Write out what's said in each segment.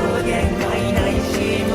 無限界内し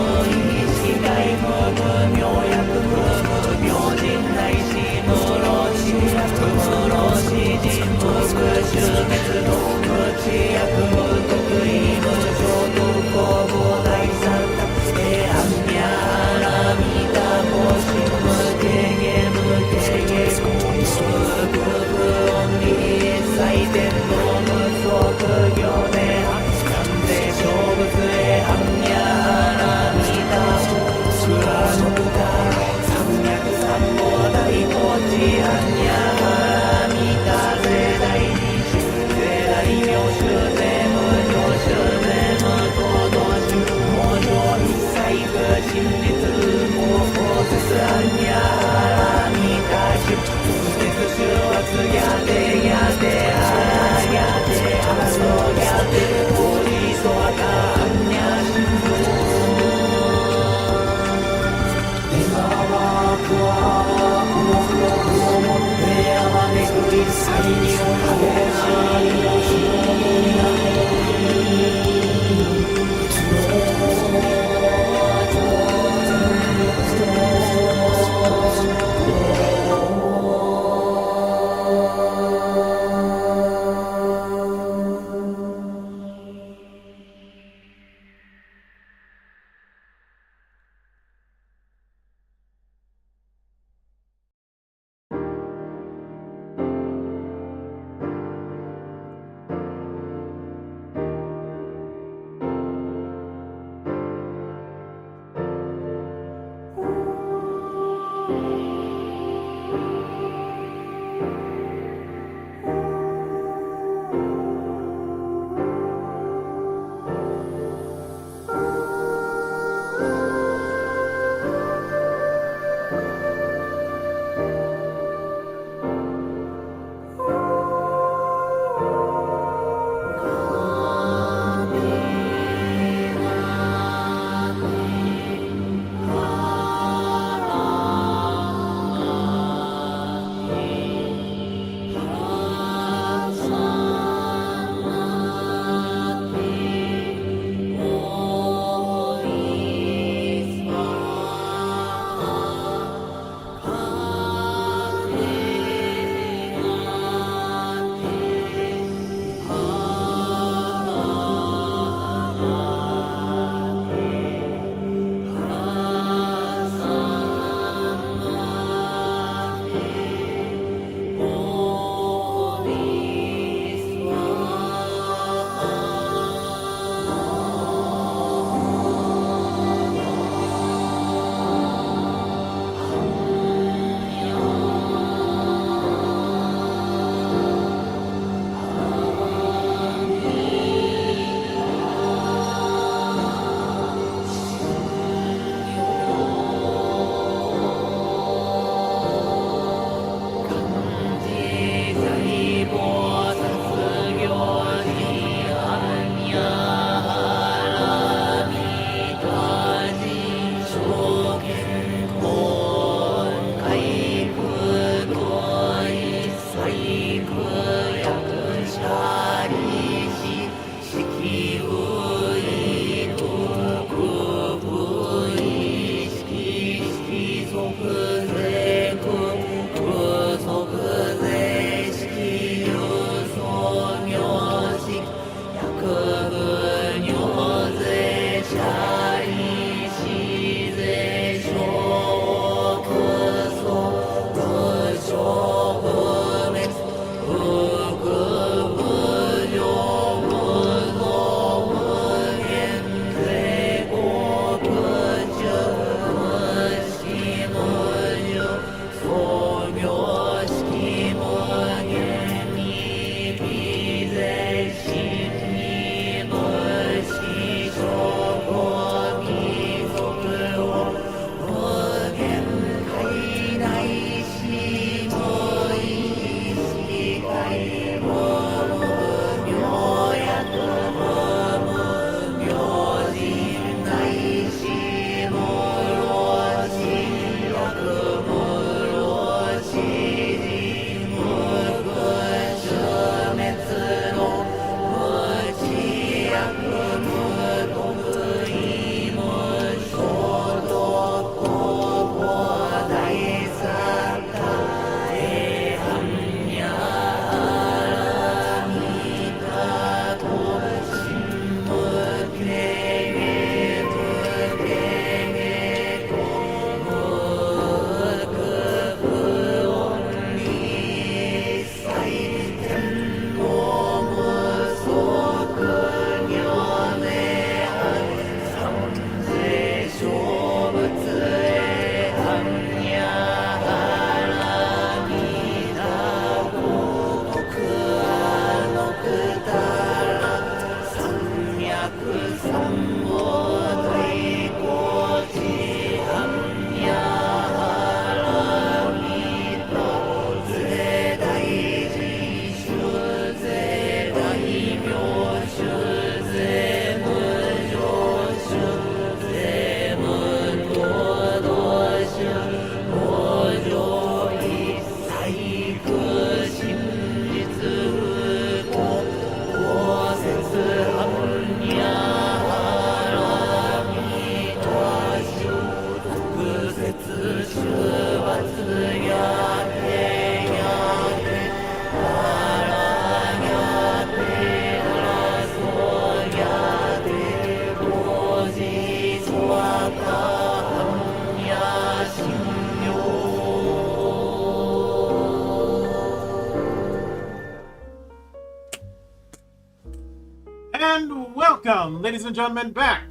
And welcome, ladies and gentlemen, back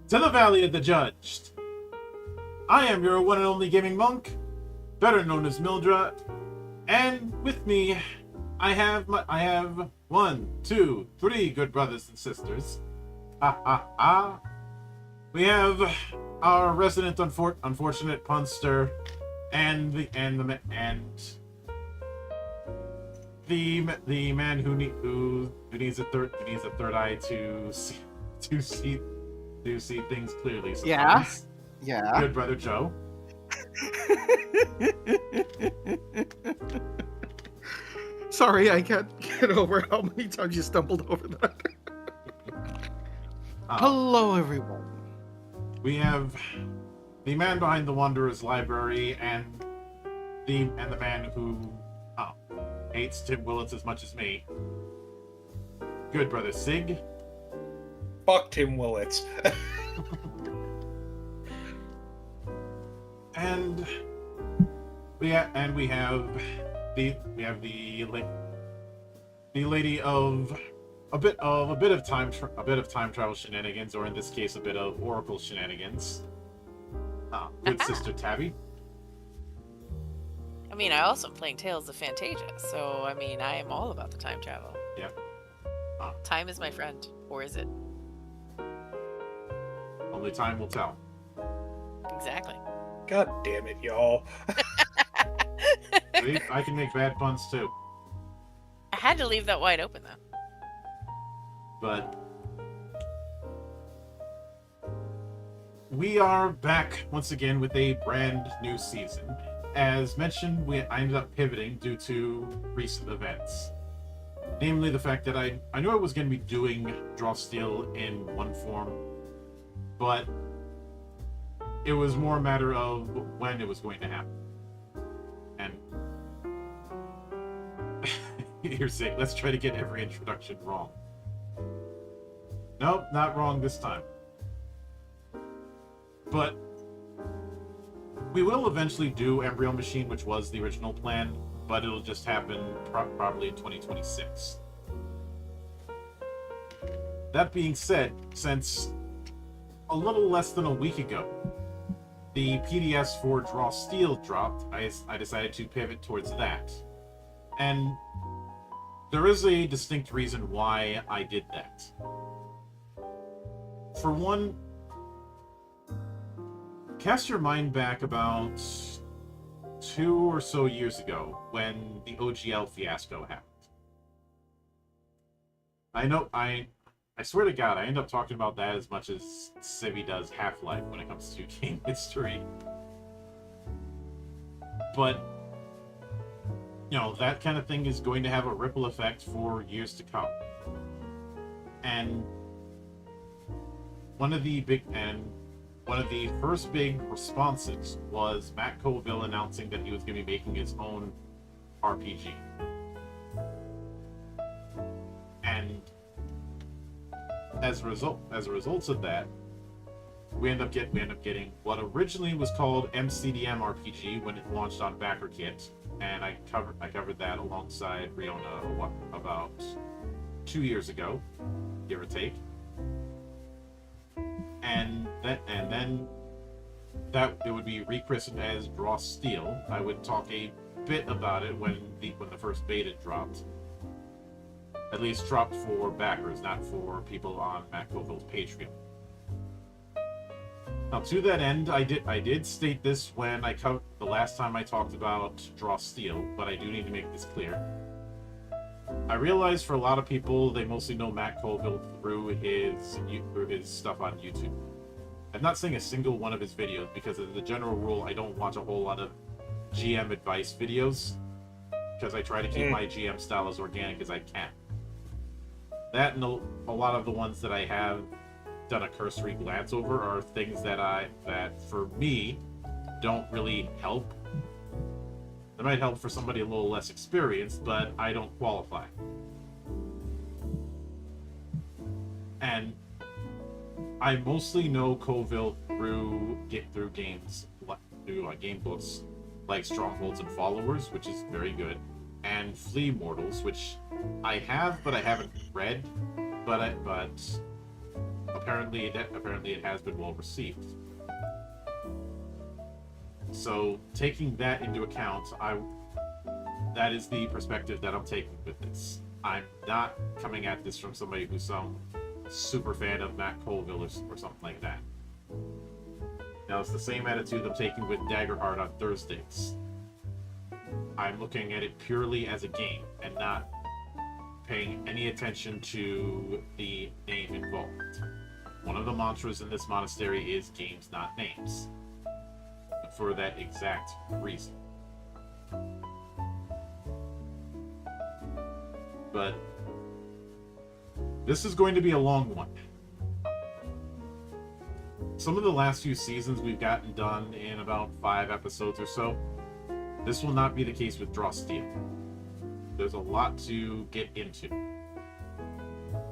to the Valley of the Judged. I am your one and only gaming monk, better known as Mildra, and with me, I have 1, 2, 3 good brothers and sisters. Ha ha ha. We have our resident unfortunate punster, and the man who needs a third eye to see things clearly. Sometimes. Yeah. Good brother Joe. Sorry, I can't get over how many times you stumbled over that. Hello, everyone. We have the man behind the Wanderer's Library and the man who hates Tim Willits as much as me. Good brother Sig. Fuck Tim Willits. And we have the lady of a bit of time travel shenanigans, or in this case, a bit of Oracle shenanigans. Good sister Tabby. I mean, I also am playing Tales of Fantasia, so I mean, I am all about the time travel. Yep. Time is my friend, or is it? Only time will tell. Exactly. God damn it, y'all. See, I can make bad puns too. I had to leave that wide open, though. But we are back once again with a brand new season. As mentioned, I ended up pivoting due to recent events. Namely, the fact that I knew I was going to be doing Draw Steel in one form, but it was more a matter of when it was going to happen. And you're saying, let's try to get every introduction wrong. Nope, not wrong this time. But we will eventually do Embryo Machine, which was the original plan, but it'll just happen probably in 2026. That being said, since a little less than a week ago, the PDS for Draw Steel dropped, I decided to pivot towards that. And there is a distinct reason why I did that. For one, cast your mind back about 2 or so years ago when the OGL fiasco happened. I swear to God, I end up talking about that as much as Civi does Half-Life when it comes to game history. But, you know, that kind of thing is going to have a ripple effect for years to come. And one of the first big responses was Matt Colville announcing that he was going to be making his own RPG. And as a result of that, we end up getting what originally was called MCDM RPG when it launched on BackerKit, and I covered that alongside Riona about 2 years ago, give or take. And then that it would be rechristened as Draw Steel. I would talk a bit about it when the first beta dropped. At least dropped for backers, not for people on Matt Colville's Patreon. Now, to that end, I did state this when the last time I talked about Draw Steel, but I do need to make this clear. I realize for a lot of people, they mostly know Matt Colville through his stuff on YouTube. I'm not saying a single one of his videos, because as a general rule, I don't watch a whole lot of GM advice videos, because I try to keep my GM style as organic as I can. That and a lot of the ones that I have done a cursory glance over are things that for me don't really help That might help for somebody a little less experienced, but I don't qualify. And I mostly know Coville through games, through game books like Strongholds and Followers, which is very good, and Flea Mortals, which I have but I haven't read, but apparently it has been well received. So taking that into account, that is the perspective that I'm taking with this. I'm not coming at this from somebody who's some super fan of Matt Colville or something like that. Now it's the same attitude I'm taking with Daggerheart on Thursdays. I'm looking at it purely as a game and not paying any attention to the name involved. One of the mantras in this monastery is games, not names. For that exact reason. But this is going to be a long one. Some of the last few seasons we've gotten done in about 5 episodes or so. This will not be the case with Draw Steel. There's a lot to get into.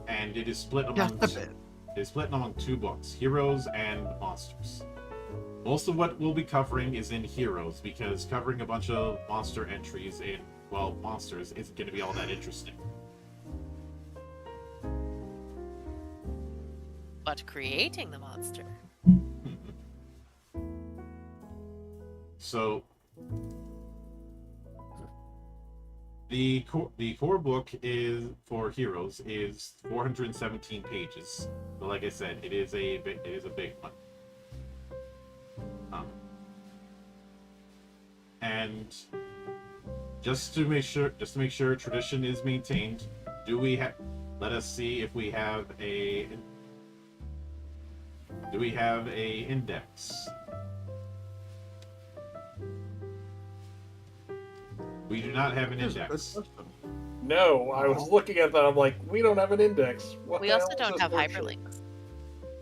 And it is split among 2 books, Heroes and Monsters. Most of what we'll be covering is in Heroes, because covering a bunch of monster entries in, well, Monsters isn't going to be all that interesting. But creating the monster. So, the core book is for Heroes is 417 pages. But like I said, it is a big one. And just to make sure tradition is maintained, let us see if we have a index. We do not have an index. No, I was looking at that. I'm like, we don't have an index. What We the also hell is don't this have bullshit? hyperlinks.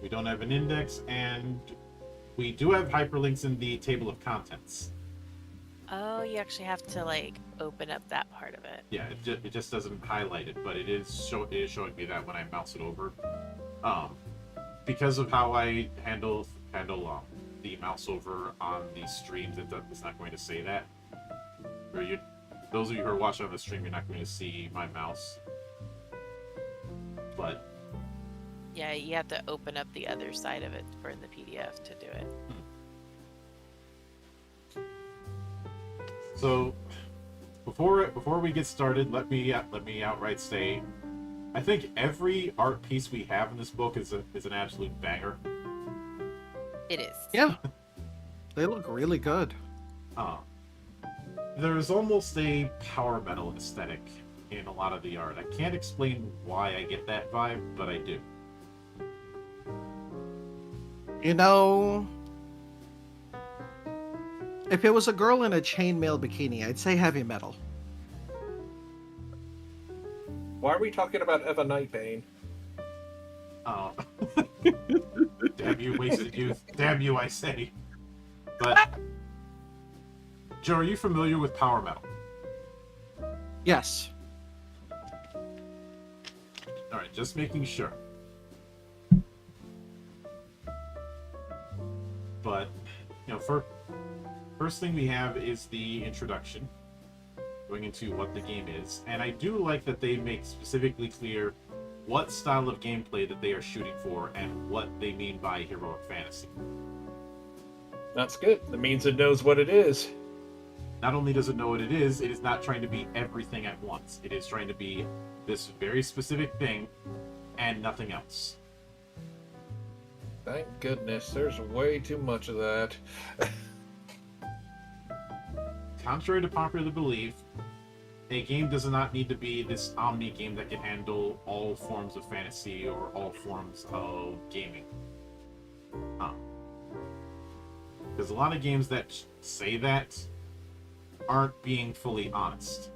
We don't have an index, and we do have hyperlinks in the table of contents. Oh, you actually have to like open up that part of it. Yeah, it just doesn't highlight it, but it is showing me that when I mouse it over. Because of how I handle the mouse over on these streams, it's not going to say that. Those of you who are watching on the stream, you're not going to see my mouse. But Yeah, you have to open up the other side of it for the PDF to do it. so before we get started, let me outright say, I think every art piece we have in this book is an absolute banger. It is. Yeah. They look really good. There's almost a power metal aesthetic in a lot of the art. I can't explain why I get that vibe, but I do. You know, if it was a girl in a chainmail bikini, I'd say heavy metal. Why are we talking about Eva Nightbane? Damn you, wasted youth. Damn you, I say. But Joe, are you familiar with power metal? Yes. Alright, just making sure. But, first thing we have is the introduction, going into what the game is. And I do like that they make specifically clear what style of gameplay that they are shooting for and what they mean by heroic fantasy. That's good. That means it knows what it is. Not only does it know what it is not trying to be everything at once. It is trying to be this very specific thing and nothing else. Thank goodness, there's way too much of that. Contrary to popular belief, a game does not need to be this omni game that can handle all forms of fantasy or all forms of gaming. Because a lot of games that say that aren't being fully honest.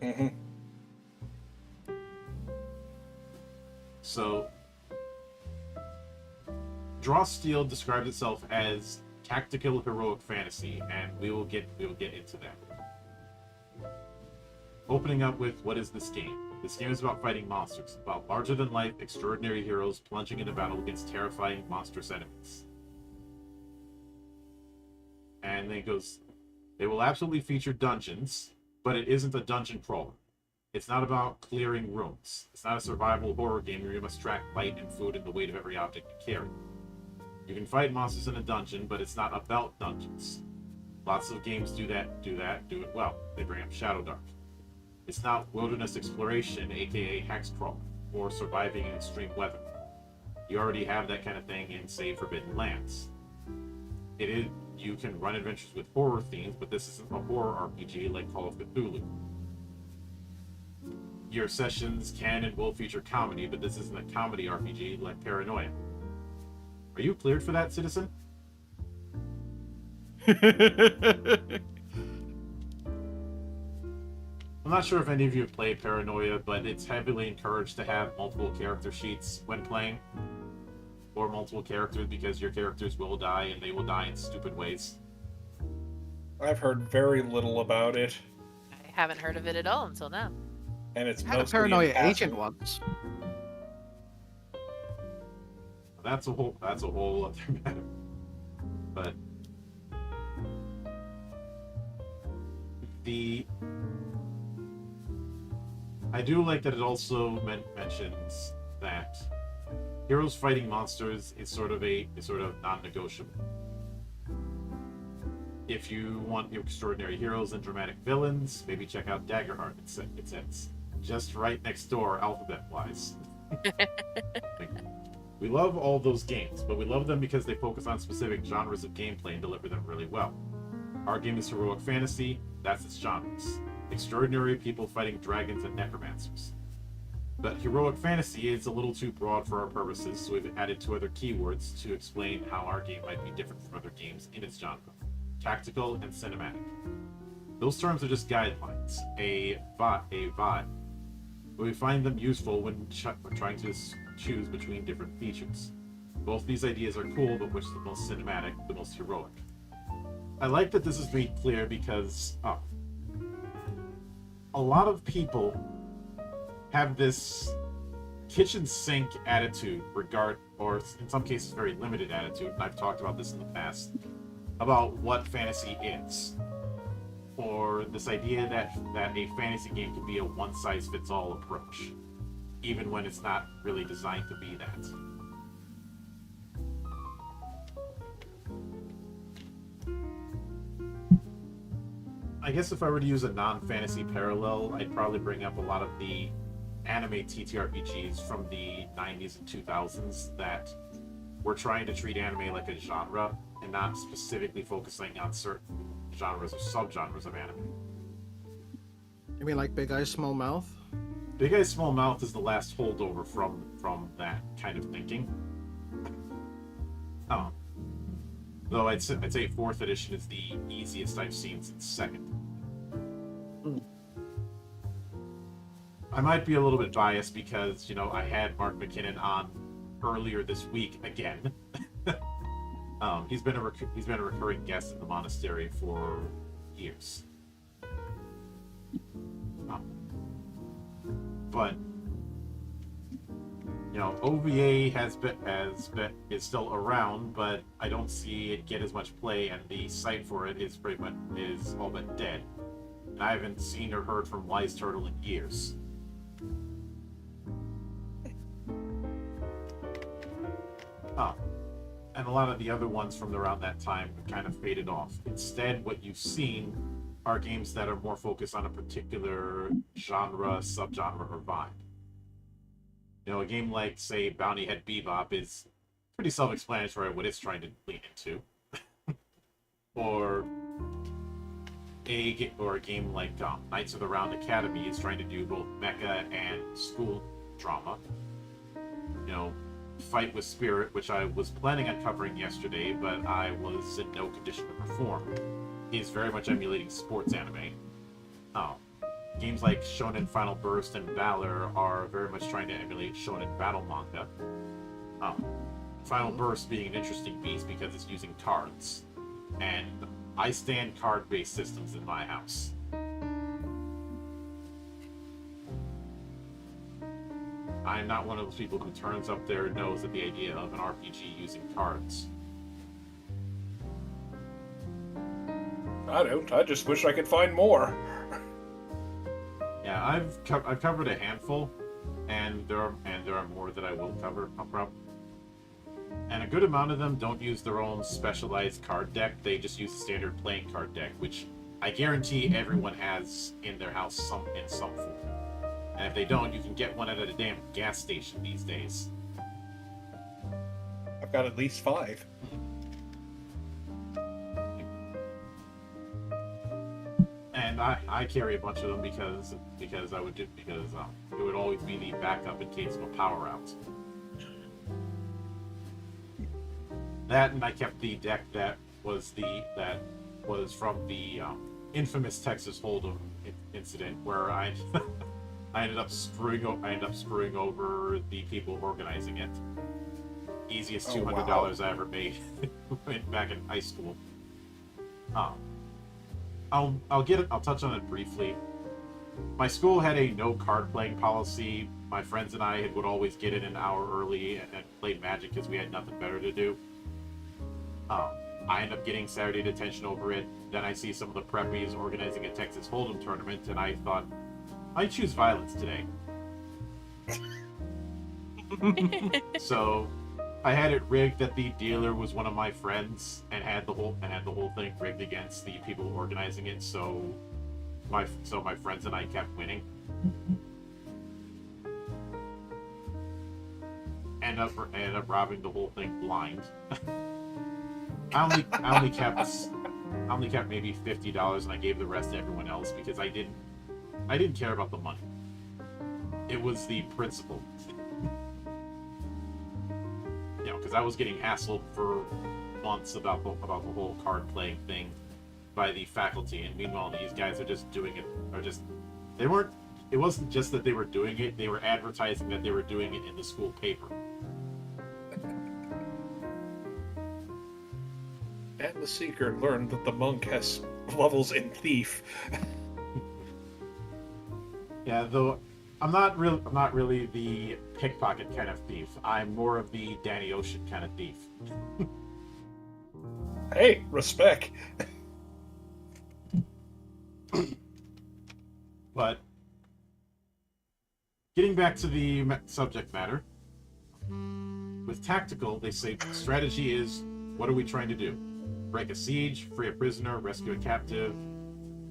Mm-hmm. So, Draw Steel describes itself as tactical heroic fantasy, and we will get into that. Opening up with, what is this game? This game is about fighting monsters, about larger-than-life, extraordinary heroes plunging into battle against terrifying, monstrous enemies. And then it goes, they will absolutely feature dungeons, but it isn't a dungeon crawler. It's not about clearing rooms. It's not a survival horror game where you must track light and food and the weight of every object you carry. You can fight monsters in a dungeon, but it's not about dungeons. Lots of games do it well. They bring up Shadowdark. It's not wilderness exploration, aka hexcrawl, or surviving in extreme weather. You already have that kind of thing in, say, Forbidden Lands. You can run adventures with horror themes, but this isn't a horror RPG like Call of Cthulhu. Your sessions can and will feature comedy, but this isn't a comedy RPG like Paranoia. Are you cleared for that, citizen? I'm not sure if any of you have played Paranoia, but it's heavily encouraged to have multiple character sheets when playing. Or multiple characters, because your characters will die, and they will die in stupid ways. I've heard very little about it, I haven't heard of it at all until now. and it's I had a mostly paranoia in agent passive. once. That's a whole other matter. But I do like that it also mentions that heroes fighting monsters is sort of non-negotiable. If you want your extraordinary heroes and dramatic villains, maybe check out Daggerheart. It says just right next door, alphabet-wise. We love all those games, but we love them because they focus on specific genres of gameplay and deliver them really well. Our game is heroic fantasy. That's its genres. Extraordinary people fighting dragons and necromancers. But heroic fantasy is a little too broad for our purposes, so we've added 2 other keywords to explain how our game might be different from other games in its genre: tactical and cinematic. Those terms are just guidelines, a vibe, but we find them useful when trying to choose between different features. Both these ideas are cool, but which is the most cinematic, the most heroic? I like that this is made clear because a lot of people have this kitchen sink attitude or in some cases very limited attitude, and I've talked about this in the past, about what fantasy is. Or this idea that a fantasy game can be a one-size-fits-all approach, even when it's not really designed to be that. I guess if I were to use a non-fantasy parallel, I'd probably bring up a lot of the anime TTRPGs from the 90s and 2000s that were trying to treat anime like a genre and not specifically focusing on certain genres or subgenres of anime. You mean like Big Eyes, Small Mouth? Big Eyes Small Mouth is the last holdover from that kind of thinking. Though I'd say 4th edition is the easiest I've seen since 2nd. I might be a little bit biased because, I had Mark McKinnon on earlier this week again. He's been a recurring guest in the monastery for years. But OVA is still around, but I don't see it get as much play, and the site for it is all but dead. And I haven't seen or heard from Wise Turtle in years. And a lot of the other ones from around that time kind of faded off. Instead, what you've seen are games that are more focused on a particular genre, subgenre, or vibe. A game like, say, Bounty Head Bebop is pretty self-explanatory what it's trying to lean into. or a game like Knights of the Round Academy is trying to do both mecha and school drama. Fight with Spirit, which I was planning on covering yesterday, but I was in no condition to perform, is very much emulating sports anime. Games like Shonen Final Burst and Valor are very much trying to emulate Shonen battle manga. Final Burst being an interesting beast because it's using cards. and I stand card-based systems in my house. I'm not one of those people who turns up their nose at the idea of an RPG using cards. I don't. I just wish I could find more. Yeah, I've covered a handful, and there are more that I will cover. And a good amount of them don't use their own specialized card deck. They just use the standard playing card deck, which I guarantee everyone has in their house in some form. And if they don't, you can get one at a damn gas station these days. I've got at least 5. And I carry a bunch of them because it would always be the backup in case of a power out. That, and I kept the deck that was from the infamous Texas Hold'em incident where I I ended up screwing over the people organizing it. Easiest $200 I ever made back in high school. I'll touch on it briefly. My school had a no card playing policy. My friends and I would always get in an hour early and play Magic because we had nothing better to do. I end up getting Saturday detention over it. Then I see some of the preppies organizing a Texas Hold'em tournament, and I thought, I choose violence today. So I had it rigged that the dealer was one of my friends and had the whole thing rigged against the people organizing it. So my friends and I kept winning. Ended up robbing the whole thing blind. I only kept maybe $50, and I gave the rest to everyone else because I didn't care about the money. It was the principle. Because I was getting hassled for months about the whole card playing thing by the faculty, and meanwhile these guys are just doing it. It wasn't just that they were doing it; they were advertising that they were doing it in the school paper. And the Seeker learned that the monk has levels in Thief. Yeah, though I'm not really the pickpocket kind of thief. I'm more of the Danny Ocean kind of thief. Hey, respect. But getting back to the subject matter, with tactical, they say strategy is, what are we trying to do? Break a siege, free a prisoner, rescue a captive,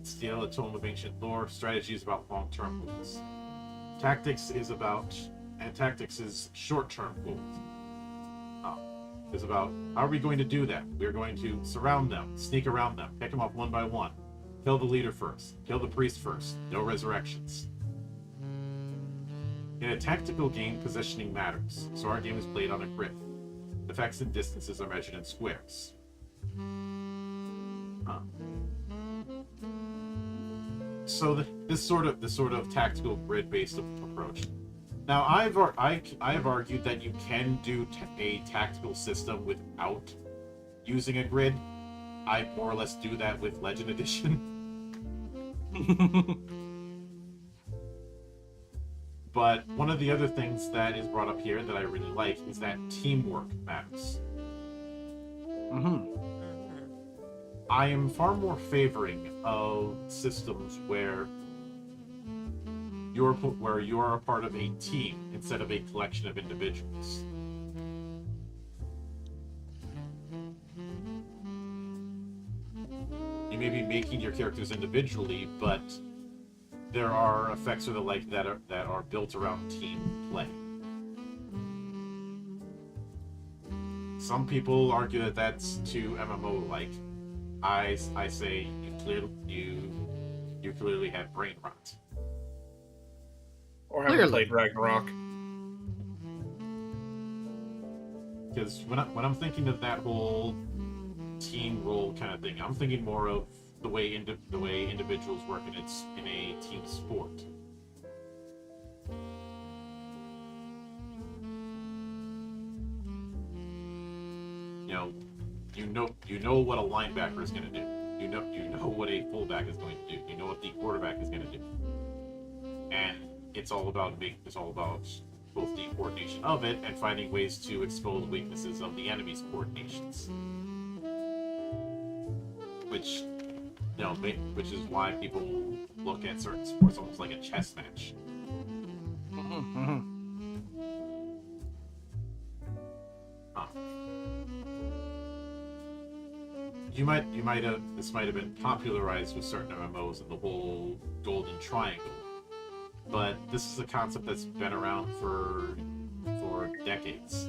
steal a tome of ancient lore. Strategy is about long-term goals. Tactics is short-term goals. Is about, how are we going to do that? We're going to surround them, sneak around them, pick them up one by one, kill the leader first, kill the priest first, no resurrections. In a tactical game, positioning matters, so our game is played on a grid. Effects and distances are measured in squares. So this sort of tactical grid-based approach. Now, I have argued that you can do a tactical system without using a grid. I more or less do that with Legend Edition. But one of the other things that is brought up here that I really like is that teamwork matters. I am far more favoring of systems where you're a part of a team instead of a collection of individuals. You may be making your characters individually, but there are effects or the like that are built around team play. Some people argue that that's too MMO-like. I say you clearly have brain rot. Or haven't played Ragnarok. Because when I'm thinking of that whole team role kind of thing, I'm thinking more of the way individuals work in a team sport. you know what a linebacker is going to do. You know what a fullback is going to do. You know what the quarterback is going to do. And it's all about both the coordination of it and finding ways to expose weaknesses of the enemy's coordinations. Which which is why people look at certain sports almost like a chess match. Huh. This might have been popularized with certain MMOs and the whole Golden Triangle, but this is a concept that's been around for decades.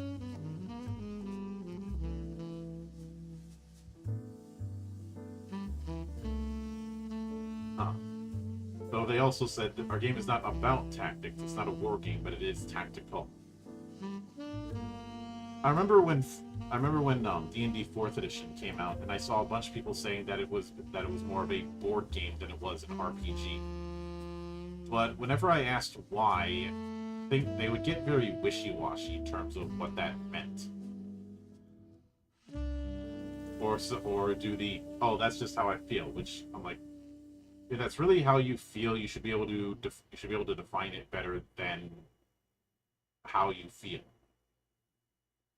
Though they also said that our game is not about tactics, it's not a war game, but it is tactical. I remember when D&D 4th edition came out, and I saw a bunch of people saying that it was more of a board game than it was an RPG. But whenever I asked why, they would get very wishy-washy in terms of what that meant. Or do the, oh, that's just how I feel, which I'm like, if that's really how you feel, you should be able to define it better than how you feel.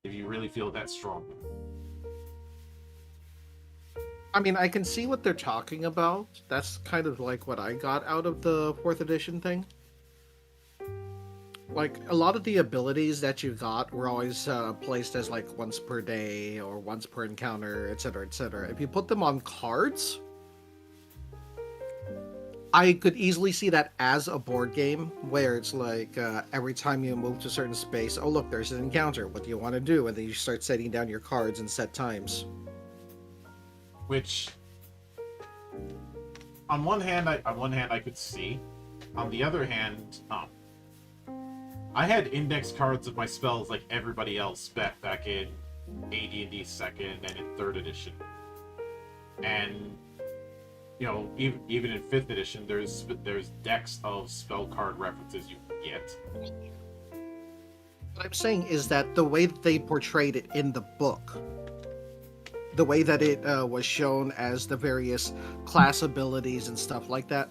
If you really feel that strongly. I mean, I can see what they're talking about. That's kind of like what I got out of the 4th edition thing. Like, a lot of the abilities that you got were always placed as like once per day or once per encounter, etc., etc. If you put them on cards, I could easily see that as a board game where it's like every time you move to a certain space, oh look, there's an encounter. What do you want to do? And then you start setting down your cards and set times. Which, on one hand, I could see. On the other hand, I had index cards of my spells like everybody else back in AD&D 2nd and in 3rd edition, and you know, even in 5th edition, there's decks of spell card references you can get. What I'm saying is that the way that they portrayed it in the book, the way that it was shown as the various class abilities and stuff like that,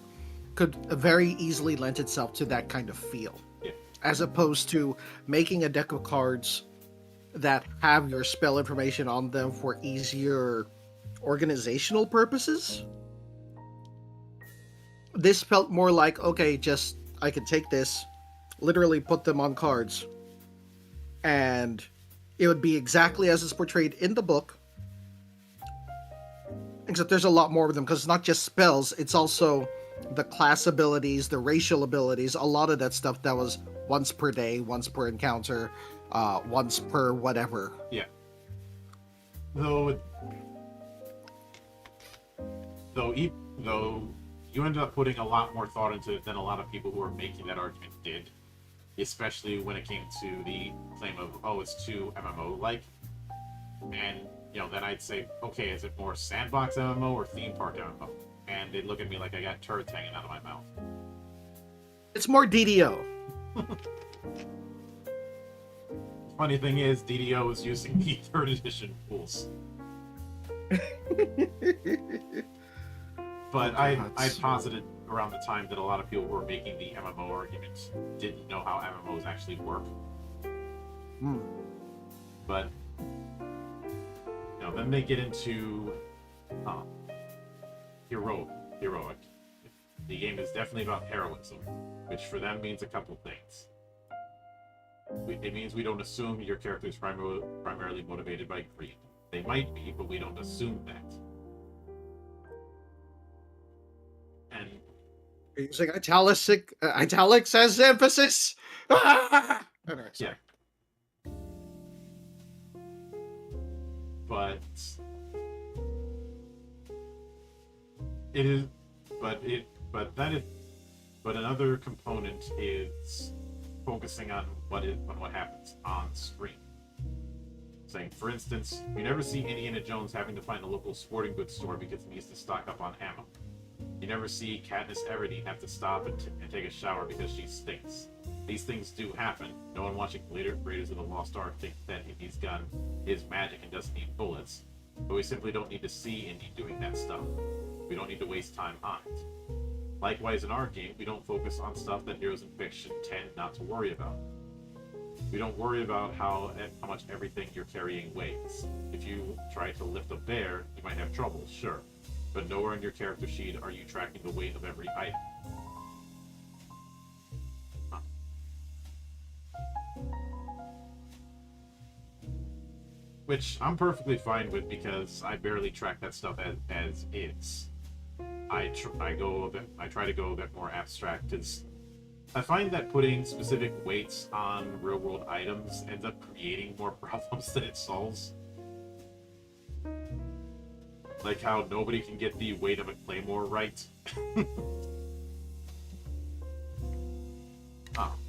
could very easily lend itself to that kind of feel. Yeah. As opposed to making a deck of cards that have your spell information on them for easier organizational purposes. This felt more like, okay, just I could take this, literally put them on cards, and it would be exactly as it's portrayed in the book, except there's a lot more of them, because it's not just spells, it's also the class abilities, the racial abilities, a lot of that stuff that was once per day, once per encounter, once per whatever. Yeah. Though you ended up putting a lot more thought into it than a lot of people who were making that argument did, especially when it came to the claim of, oh, it's too MMO-like. And, you know, then I'd say, okay, is it more sandbox MMO or theme park MMO? And they'd look at me like I got turds hanging out of my mouth. It's more DDO. Funny thing is, DDO is using the 3rd edition rules. But I'd posited around the time that a lot of people who were making the MMO arguments didn't know how MMOs actually work. But, you know, then they get into heroic. The game is definitely about heroism, which for them means a couple things. It means we don't assume your character is primarily motivated by greed. They might be, but we don't assume that. And Using italics as emphasis. Ah! Anyway, yeah, but it is, but another component is focusing on what happens on screen. Saying, for instance, you never see Indiana Jones having to find a local sporting goods store because he needs to stock up on ammo. You never see Katniss Everdeen have to stop and take a shower because she stinks. These things do happen. No one watching Raiders of the Lost Ark thinks that if he's gun is magic and doesn't need bullets. but we simply don't need to see Indy doing that stuff. We don't need to waste time on it. Likewise, in our game, we don't focus on stuff that heroes in fiction tend not to worry about. We don't worry about how much everything you're carrying weighs. If you try to lift a bear, you might have trouble, sure, but nowhere in your character sheet are you tracking the weight of every item. Huh. Which I'm perfectly fine with because I barely track that stuff as is. I try to go a bit more abstract because I find that putting specific weights on real world items ends up creating more problems than it solves. Like how nobody can get the weight of a claymore right.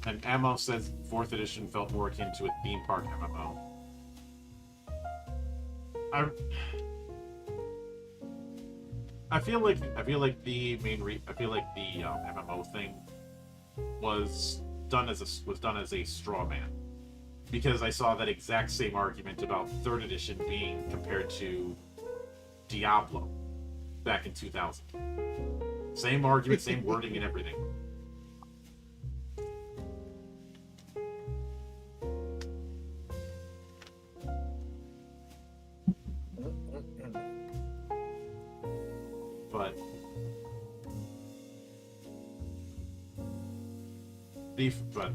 And Ammo says 4th edition felt more akin to a theme park MMO. I feel like the MMO thing was done as a straw man, because I saw that exact same argument about 3rd edition being compared to Diablo back in 2000. Same argument, same wording, and everything. But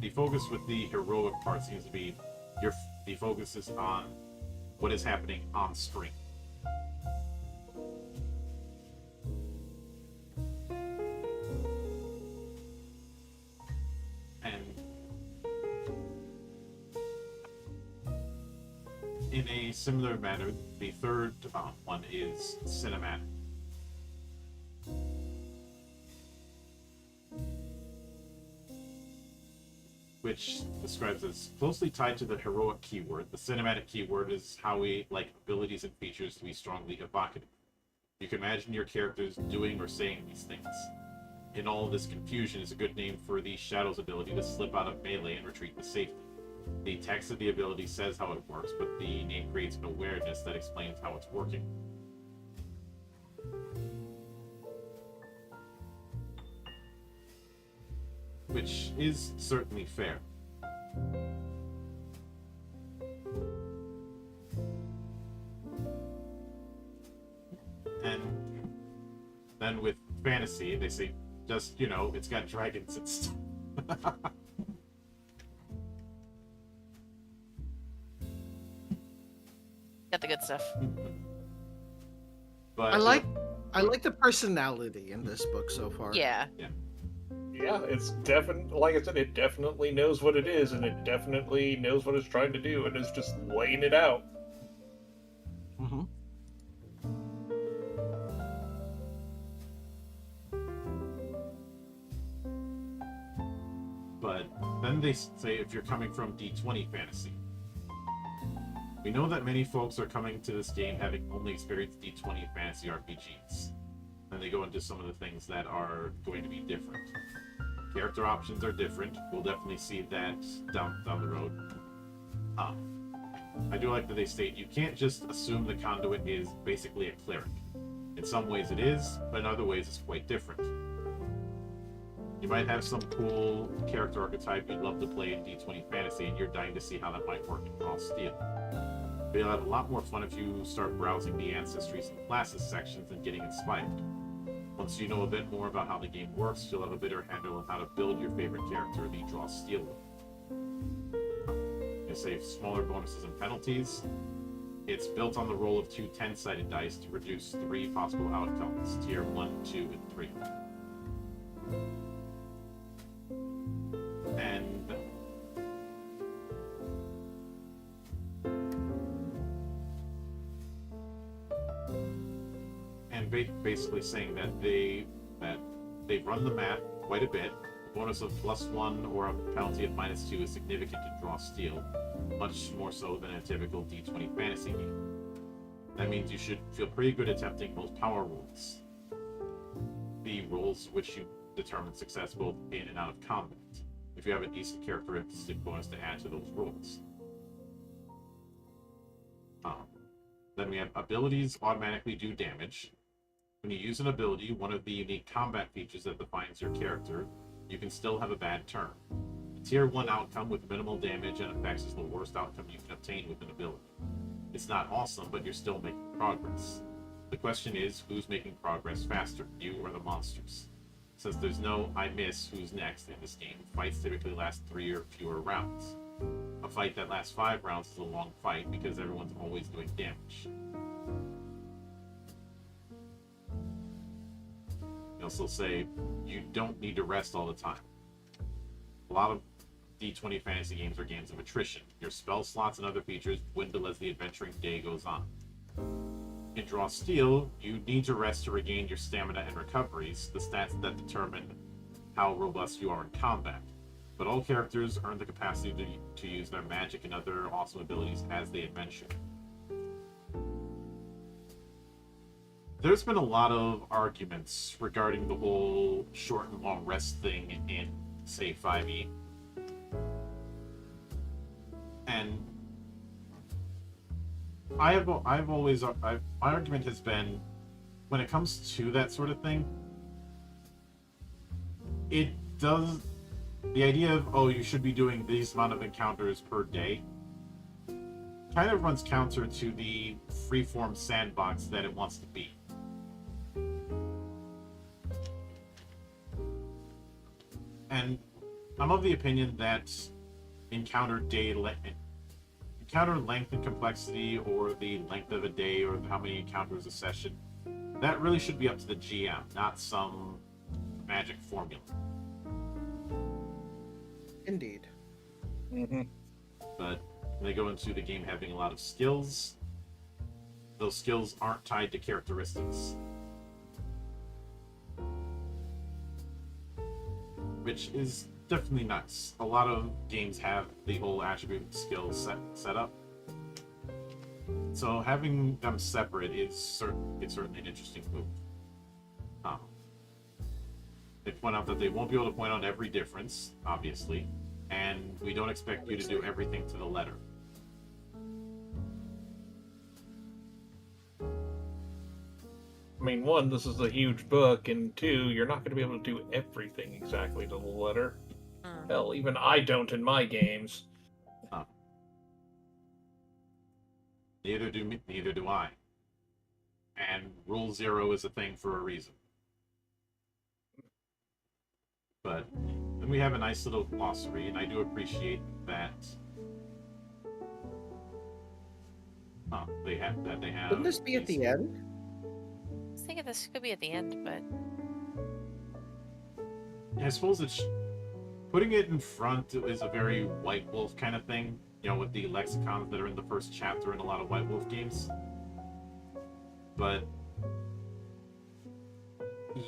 the focus with the heroic part seems to be the focus is on what is happening on screen. And in a similar manner, the 3rd one is cinematic. Which describes as closely tied to the heroic keyword. The cinematic keyword is how we like abilities and features to be strongly evocative. You can imagine your characters doing or saying these things. In all of this confusion is a good name for the Shadow's ability to slip out of melee and retreat to safety. The text of the ability says how it works, but the name creates an awareness that explains how it's working. Which is certainly fair. And then with fantasy, they say, just, it's got dragons and stuff. Got the good stuff. But I like the personality in this book so far. Yeah. Yeah, it's definitely, like I said, it definitely knows what it is, and it definitely knows what it's trying to do, and is just laying it out. Mm-hmm. But then they say if you're coming from D20 fantasy. We know that many folks are coming to this game having only experienced D20 fantasy RPGs. Then they go into some of the things that are going to be different. Character options are different. We'll definitely see that down the road. I do like that they state you can't just assume the Conduit is basically a cleric. In some ways it is, but in other ways it's quite different. You might have some cool character archetype you'd love to play in D20 Fantasy, and you're dying to see how that might work in Raw Steel. But you'll have a lot more fun if you start browsing the Ancestries and Classes sections and getting inspired. Once you know a bit more about how the game works, you'll have a better handle on how to build your favorite character, the Draw Steel one. They say smaller bonuses and penalties. It's built on the roll of 2 10-sided dice to reduce 3 possible outcomes, tier 1, 2, and 3. And basically saying that they've run the math quite a bit. A bonus of +1 or a penalty of -2 is significant to Draw Steel, much more so than a typical D20 fantasy game. That means you should feel pretty good attempting most power rolls, the rolls which you determine success both in and out of combat, if you have a decent characteristic bonus to add to those rolls. Then we have abilities automatically do damage. When you use an ability, one of the unique combat features that defines your character, you can still have a bad turn. A tier 1 outcome with minimal damage and effects is the worst outcome you can obtain with an ability. It's not awesome, but you're still making progress. The question is, who's making progress faster, you or the monsters? Since there's no I miss who's next in this game, fights typically last 3 or fewer rounds. A fight that lasts 5 rounds is a long fight because everyone's always doing damage. They also say you don't need to rest all the time. A lot of D20 fantasy games are games of attrition. Your spell slots and other features dwindle as the adventuring day goes on. In Draw Steel, you need to rest to regain your stamina and recoveries, the stats that determine how robust you are in combat. But all characters earn the capacity to use their magic and other awesome abilities as they adventure. There's been a lot of arguments regarding the whole short and long rest thing in, say, 5e. And my argument has been, when it comes to that sort of thing, the idea of, oh, you should be doing these amount of encounters per day, kind of runs counter to the freeform sandbox that it wants to be. And I'm of the opinion that encounter length and complexity, or the length of a day, or how many encounters a session, that really should be up to the GM, not some magic formula. Indeed. Mm-hmm. But when they go into the game having a lot of skills, those skills aren't tied to characteristics. Which is definitely nice. A lot of games have the whole attribute skills set up. So having them separate is certainly an interesting move. They point out that they won't be able to point out every difference, obviously, and we don't expect you to do everything to the letter. I mean, one, this is a huge book, and two, you're not going to be able to do everything exactly to the letter. Hell, even I don't in my games. Neither do I. And Rule 0 is a thing for a reason. But then we have a nice little glossary, and I do appreciate that. They have. Wouldn't this be at the end? I was thinking this could be at the end, but I suppose it's putting it in front is a very White Wolf kind of thing. You know, with the lexicons that are in the first chapter in a lot of White Wolf games. But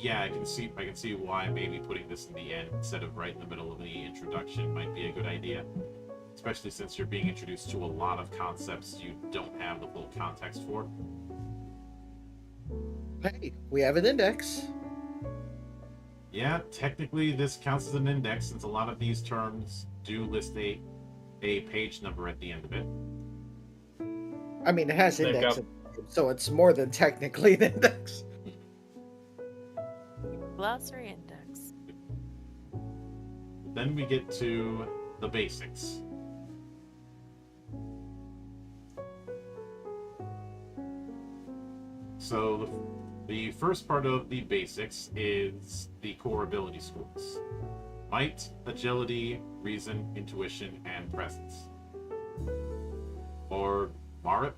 yeah, I can see why maybe putting this in the end instead of right in the middle of the introduction might be a good idea. Especially since you're being introduced to a lot of concepts you don't have the full context for. Hey, we have an index. Yeah, technically this counts as an index since a lot of these terms do list a page number at the end of it. I mean, it has They've index, got- so it's more than technically an index. glossary index. Then we get to the basics. So the first part of the basics is the core ability scores. Might, agility, reason, intuition, and presence. Or Marip.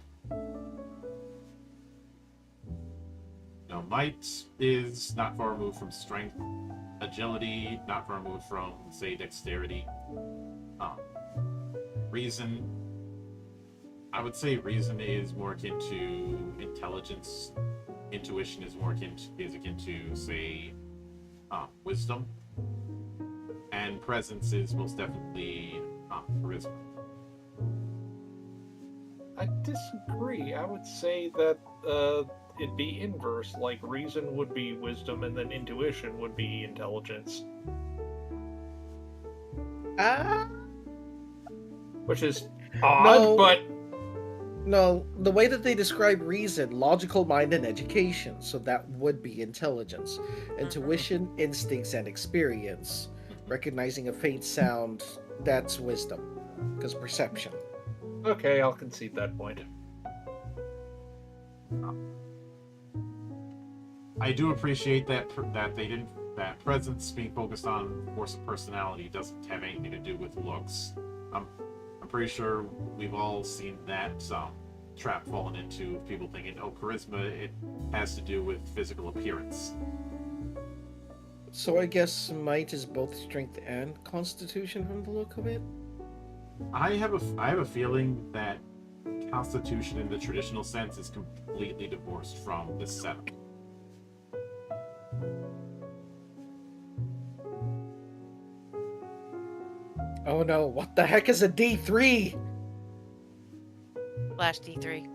Now, might is not far removed from strength. Agility, not far removed from, say, dexterity. Reason, I would say reason is more akin to intelligence. Intuition is akin to, say, wisdom. And presence is most definitely charisma. I disagree. I would say that it'd be inverse. Like, reason would be wisdom, and then intuition would be intelligence. Ah, Which is odd, No. but No, the way that they describe reason, logical mind, and education, so that would be intelligence. Intuition, instincts, and experience. Recognizing a faint sound, that's wisdom. Because perception. Okay, I'll concede that point. I do appreciate that that presence being focused on force of personality doesn't have anything to do with looks. I'm pretty sure we've all seen that trap fallen into, people thinking, oh, charisma, it has to do with physical appearance. So I guess might is both strength and constitution from the look of it? I have a feeling that constitution in the traditional sense is completely divorced from this setup. Oh no, what the heck is a D3? Flash D3.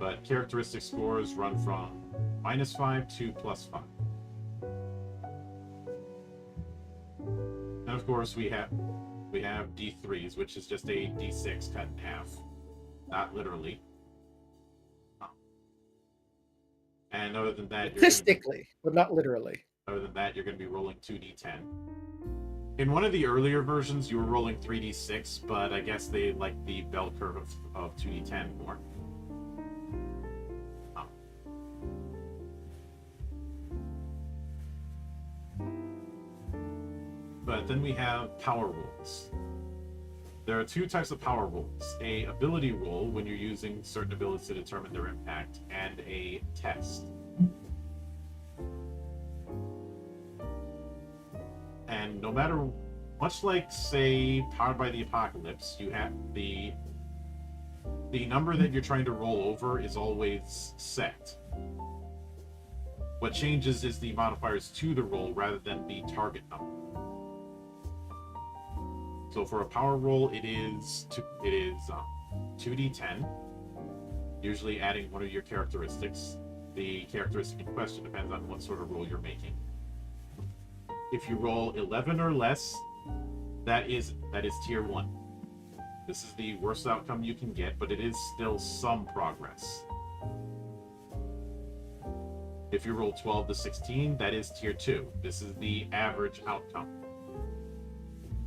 But characteristic scores run from -5 to +5. And of course we have D3s, which is just a D6 cut in half. Not literally. And other than that, Statistically, but not literally. other than that, you're going to be rolling 2d10. In one of the earlier versions, you were rolling 3d6, but I guess they like the bell curve of 2d10 more. But then we have power rolls. There are two types of power rolls: a ability roll when you're using certain abilities to determine their impact, and a test. And no matter, much like, say, Powered by the Apocalypse, you have the number that you're trying to roll over is always set. What changes is the modifiers to the roll rather than the target number. So for a power roll, it is 2d10, usually adding one of your characteristics. The characteristic in question depends on what sort of roll you're making. If you roll 11 or less, that is tier 1. This is the worst outcome you can get, but it is still some progress. If you roll 12 to 16, that is tier 2. This is the average outcome,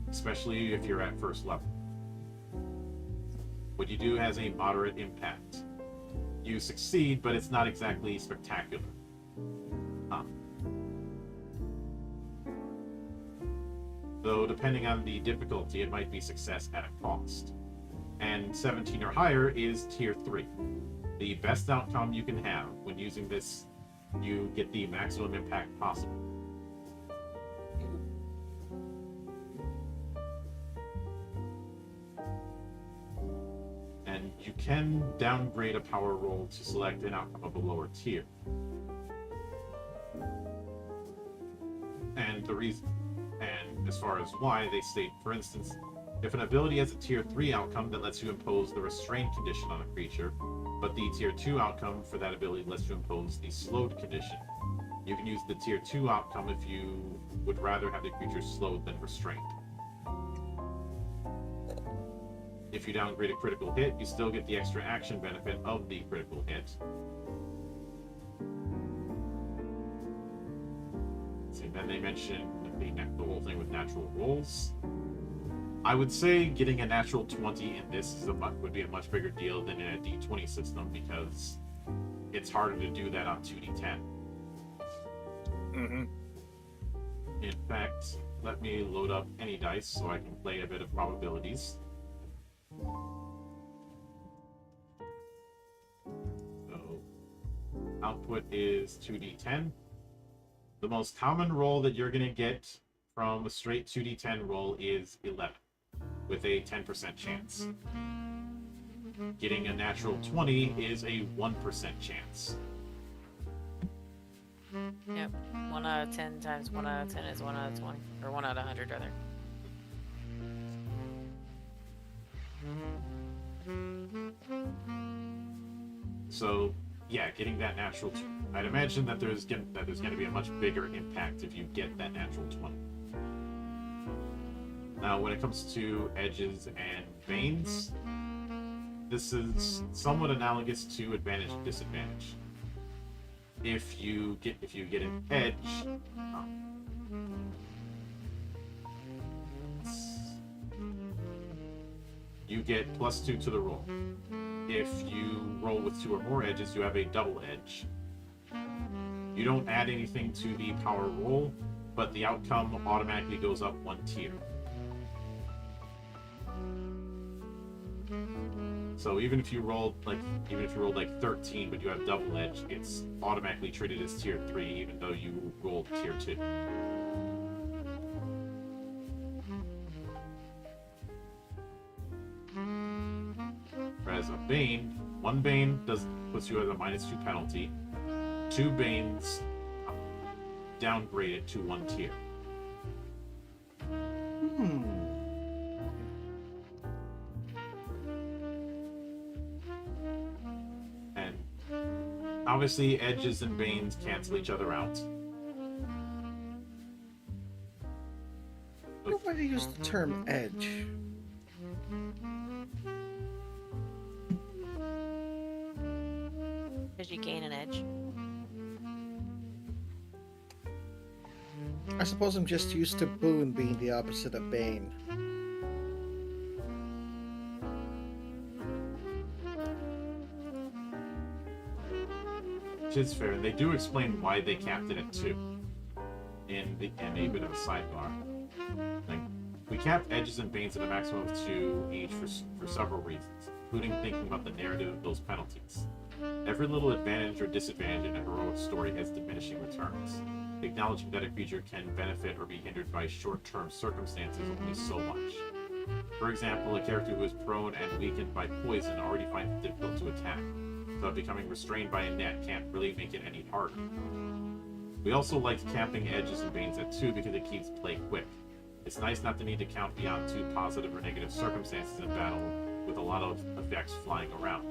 especially if you're at first level. What you do has a moderate impact. You succeed, but it's not exactly spectacular. Though depending on the difficulty, it might be success at a cost. And 17 or higher is tier 3. The best outcome you can have when using this, you get the maximum impact possible. And you can downgrade a power roll to select an outcome of a lower tier. And as far as why, they state, for instance, if an ability has a tier 3 outcome that lets you impose the restrained condition on a creature, but the tier 2 outcome for that ability lets you impose the slowed condition, you can use the tier 2 outcome if you would rather have the creature slowed than restrained. If you downgrade a critical hit, you still get the extra action benefit of the critical hit. So then they mention the whole thing with natural rolls. I would say getting a natural 20 in this would be a much bigger deal than in a D20 system, because it's harder to do that on 2D10. Mm-hmm. In fact, let me load up any dice so I can play a bit of probabilities. So, output is 2d10. The most common roll that you're going to get from a straight 2d10 roll is 11, with a 10% chance. Getting a natural 20 is a 1% chance. Yep. 1 out of 10 times 1 out of 10 is 1 out of 20. Or 1 out of 100, rather. So, yeah, getting that natural, I'd imagine that there's going to be a much bigger impact if you get that natural 20. Now, when it comes to edges and veins, this is somewhat analogous to advantage and disadvantage. If you get an edge, you get +2 to the roll. If you roll with 2 or more edges, you have a double edge. You don't add anything to the power roll, but the outcome automatically goes up 1 tier. So even if you rolled like 13, but you have double edge, it's automatically treated as tier 3, even though you rolled tier 2. Whereas a Bane, 1 Bane puts you at a -2 penalty. 2 Banes downgrade it to 1 tier. And obviously, edges and Banes cancel each other out. I don't want to use the term edge. Did you gain an edge? I suppose I'm just used to Boone being the opposite of Bane. Which is fair, and they do explain why they capped it at 2 in a bit of a sidebar. Like, we capped edges and Banes at a maximum of 2 each for several reasons, including thinking about the narrative of those penalties. Every little advantage or disadvantage in a heroic story has diminishing returns. Acknowledging that a creature can benefit or be hindered by short-term circumstances only so much. For example, a character who is prone and weakened by poison already finds it difficult to attack, so becoming restrained by a net can't really make it any harder. We also liked capping edges and Banes at 2 because it keeps play quick. It's nice not to need to count beyond 2 positive or negative circumstances in battle, with a lot of effects flying around.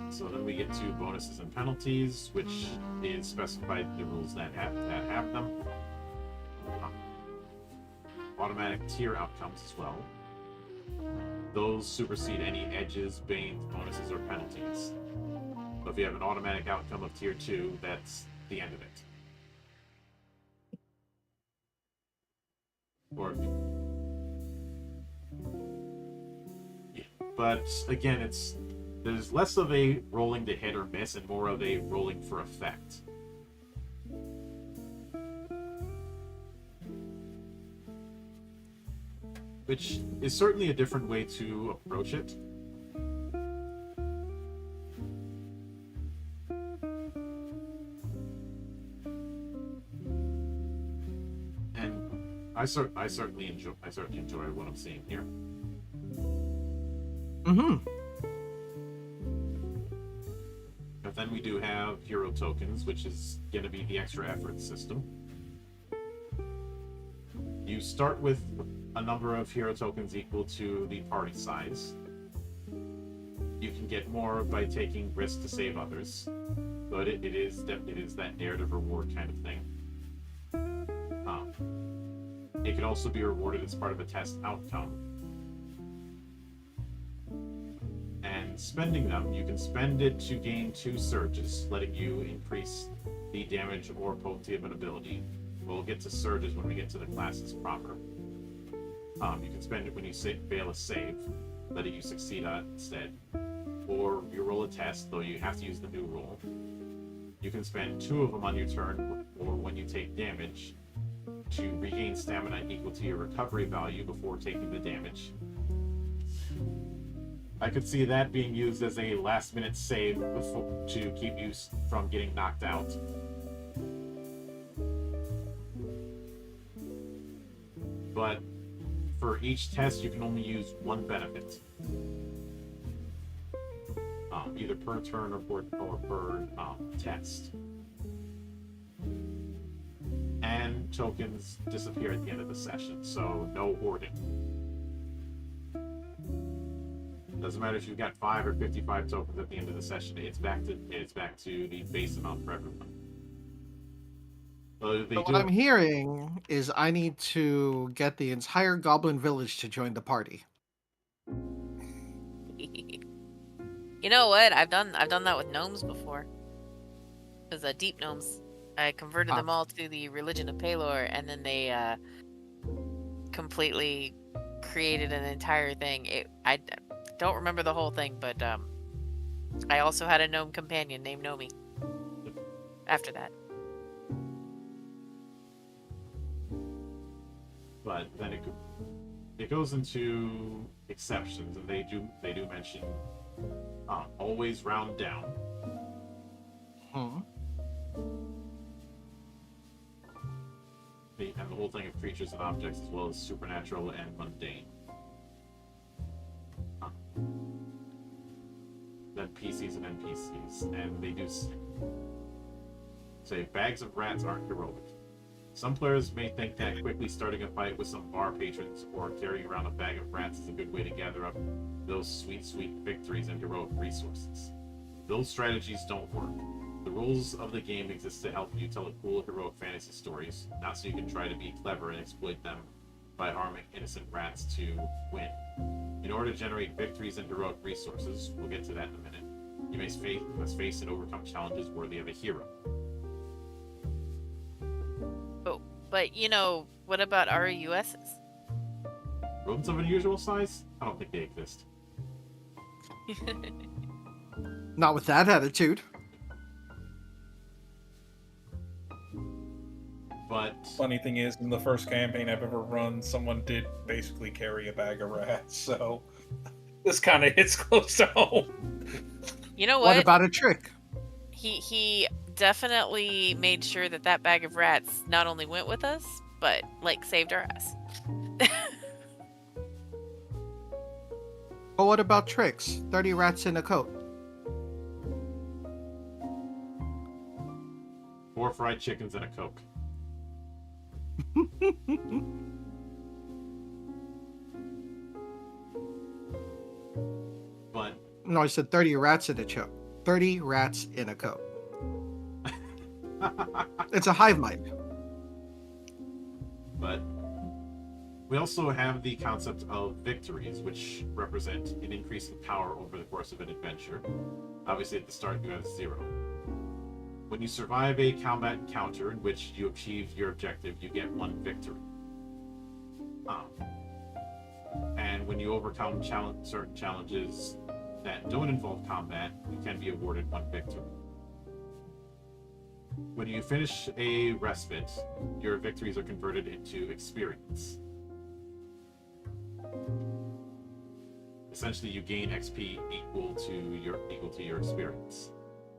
So then we get to bonuses and penalties, which is specified in the rules that have them. Automatic tier outcomes as well. Those supersede any edges, Banes, bonuses, or penalties. So if you have an automatic outcome of tier 2, that's the end of it. Or yeah. But again, there's less of a rolling to hit or miss and more of a rolling for effect. Which is certainly a different way to approach it. And I certainly enjoy what I'm seeing here. But then we do have hero tokens, which is going to be the extra effort system. You start with a number of hero tokens equal to the party size. You can get more by taking risks to save others, but it is that narrative reward kind of thing. It can also be rewarded as part of a test outcome. And spending them, you can spend it to gain 2 surges, letting you increase the damage or potency of an ability. We'll get to surges when we get to the classes proper. You can spend it when you fail a save, letting you succeed on it instead. Or you roll a test, though you have to use the new roll. You can spend 2 of them on your turn, or when you take damage, to regain stamina equal to your recovery value before taking the damage. I could see that being used as a last-minute save to keep you from getting knocked out. But for each test, you can only use 1 benefit. Either per turn or per test. And tokens disappear at the end of the session, so no hoarding. Doesn't matter if you've got 5 or 55 tokens at the end of the session, it's back to the base amount for everyone. They So what do. I'm hearing is I need to get the entire Goblin Village to join the party. You know what? I've done that with gnomes before. Because deep gnomes, I converted them all to the religion of Pelor, and then they completely created an entire thing. I don't remember the whole thing, but I also had a gnome companion named Nomi. After that, But then it goes into exceptions, and they do mention always round down. Hmm. And the whole thing of creatures and objects, as well as supernatural and mundane. Then PCs and NPCs, and they do say bags of rats aren't heroic. Some players may think that quickly starting a fight with some bar patrons or carrying around a bag of rats is a good way to gather up those sweet, sweet victories and heroic resources. Those strategies don't work. The rules of the game exist to help you tell cool heroic fantasy stories, not so you can try to be clever and exploit them by harming innocent rats to win. In order to generate victories and heroic resources, we'll get to that in a minute, you must face and overcome challenges worthy of a hero. but what about RUSs? Rodents of unusual size? I don't think they exist. Not with that attitude. But Funny thing is, in the first campaign I've ever run, someone did basically carry a bag of rats, so this kind of hits close to home. You know What about a trick? He definitely made sure that bag of rats not only went with us, but saved our ass. But what about tricks? 30 rats in a coat. 4 fried chickens and a Coke. But No, I said 30 rats in a coat. 30 rats in a coat. It's a hive mind. But we also have the concept of victories, which represent an increase in power over the course of an adventure. Obviously, at the start, you have 0. When you survive a combat encounter in which you achieve your objective, you get 1 victory. And when you overcome certain challenges that don't involve combat, you can be awarded 1 victory. When you finish a respite, your victories are converted into experience. Essentially, you gain XP equal to your experience.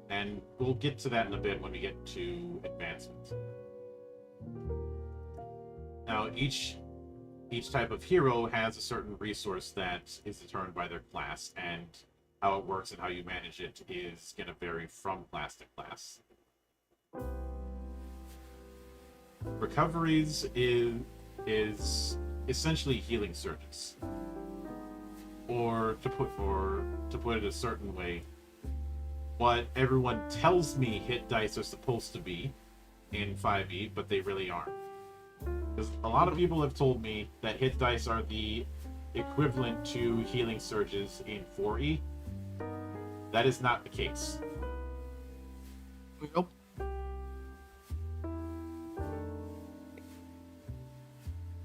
And we'll get to that in a bit when we get to advancement. Now, each type of hero has a certain resource that is determined by their class, and how it works and how you manage it is going to vary from class to class. Recoveries is essentially healing surges, or to put it a certain way, what everyone tells me hit dice are supposed to be in 5e, but they really aren't. Because a lot of people have told me that hit dice are the equivalent to healing surges in 4e. That is not the case. Nope.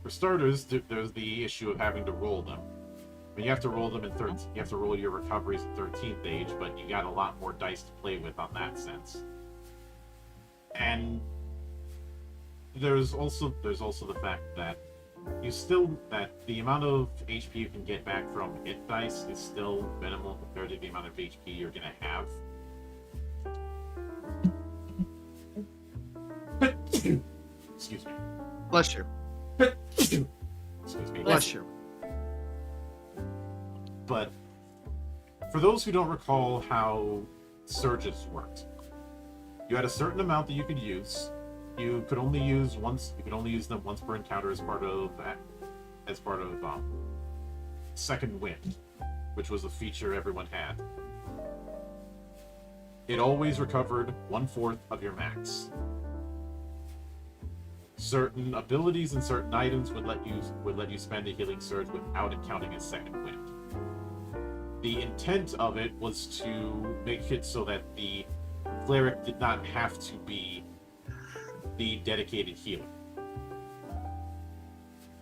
For starters, there's the issue of having to roll them. I mean, you have to roll them in you have to roll your recoveries at 13th age, but you got a lot more dice to play with on that sense. And there's also the fact that the amount of HP you can get back from hit dice is still minimal compared to the amount of HP you're gonna have. Excuse me. Bless you. Excuse me. Bless you. But for those who don't recall how surges worked, you had a certain amount that you could use. You could only use them once per encounter as part of Second Wind, which was a feature everyone had. It always recovered 1/4 of your max. certain abilities and certain items would let you spend a healing surge without it counting as second wind. The intent of it was to make it so that the cleric did not have to be the dedicated healer.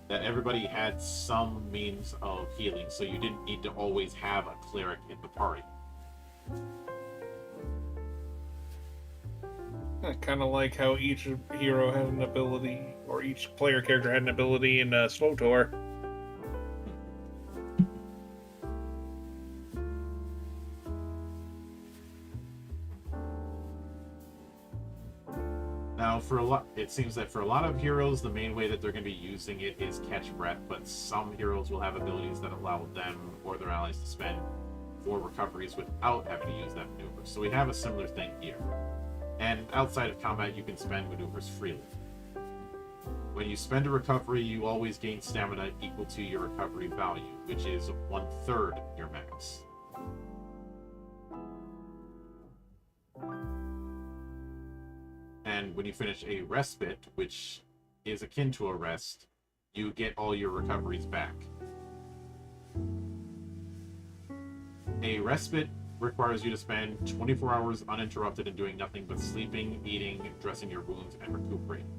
That everybody had some means of healing, so you didn't need to always have a cleric in the party. Kind of like how each hero had an ability, or each player character had an ability in SWTOR. Now, it seems that for a lot of heroes, the main way that they're going to be using it is catch breath, but some heroes will have abilities that allow them or their allies to spend 4 recoveries without having to use that maneuver. So we have a similar thing here. And outside of combat, you can spend maneuvers freely. When you spend a recovery, you always gain stamina equal to your recovery value, which is 1/3 your max. And when you finish a respite, which is akin to a rest, you get all your recoveries back. A respite requires you to spend 24 hours uninterrupted in doing nothing but sleeping, eating, dressing your wounds, and recuperating.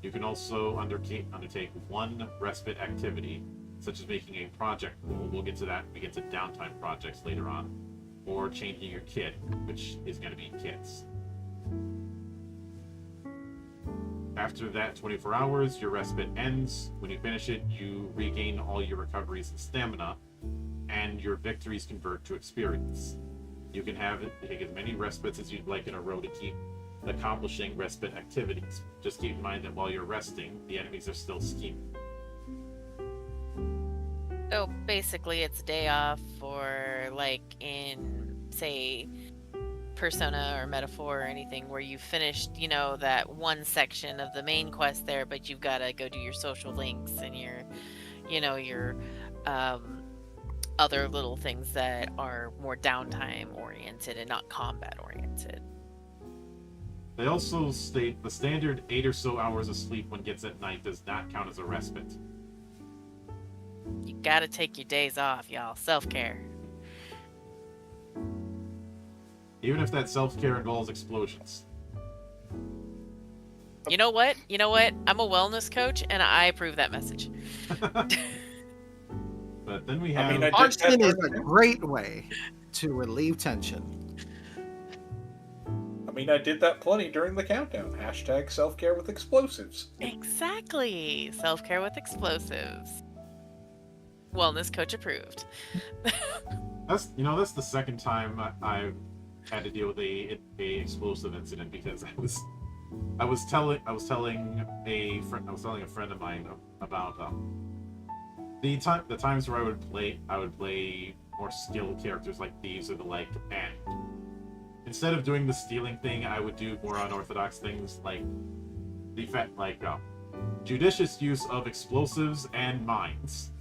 You can also undertake 1 respite activity, such as making a project pool. We'll get to that when we get to downtime projects later on. Or changing your kit, which is going to be kits. After that 24 hours, your respite ends. When you finish it, you regain all your recoveries and stamina, and your victories convert to experience. You can take as many respites as you'd like in a row to keep accomplishing respite activities. Just keep in mind that while you're resting, the enemies are still scheming. So basically, it's a day off, or like in, say, Persona or Metaphor or anything, where you finished, that one section of the main quest there, but you've got to go do your social links and your other little things that are more downtime oriented and not combat oriented. They also state the standard 8 or so hours of sleep one gets at night does not count as a respite. You gotta take your days off, y'all. Self-care. Even if that self-care involves explosions. You know what? I'm a wellness coach, and I approve that message. But then we have... I did Arson that is a great way to relieve tension. I did that plenty during the countdown. # self-care with explosives. Exactly. Self-care with explosives. Wellness coach approved. That's the second time I've had to deal with a explosive incident, because I was telling a friend of mine about the times where I would play more skilled characters like thieves or the like, and instead of doing the stealing thing, I would do more unorthodox things like judicious use of explosives and mines,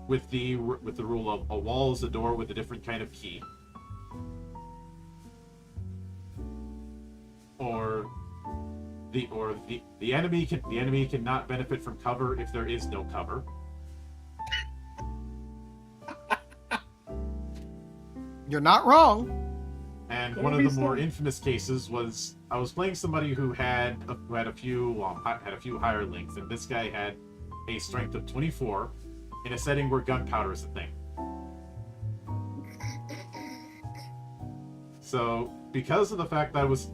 with the rule of a wall is a door with a different kind of key. Or the enemy cannot benefit from cover if there is no cover. You're not wrong. And one of the more infamous cases was I was playing somebody who had a few hirelings, and this guy had a strength of 24 in a setting where gunpowder is a thing. So because of the fact that I was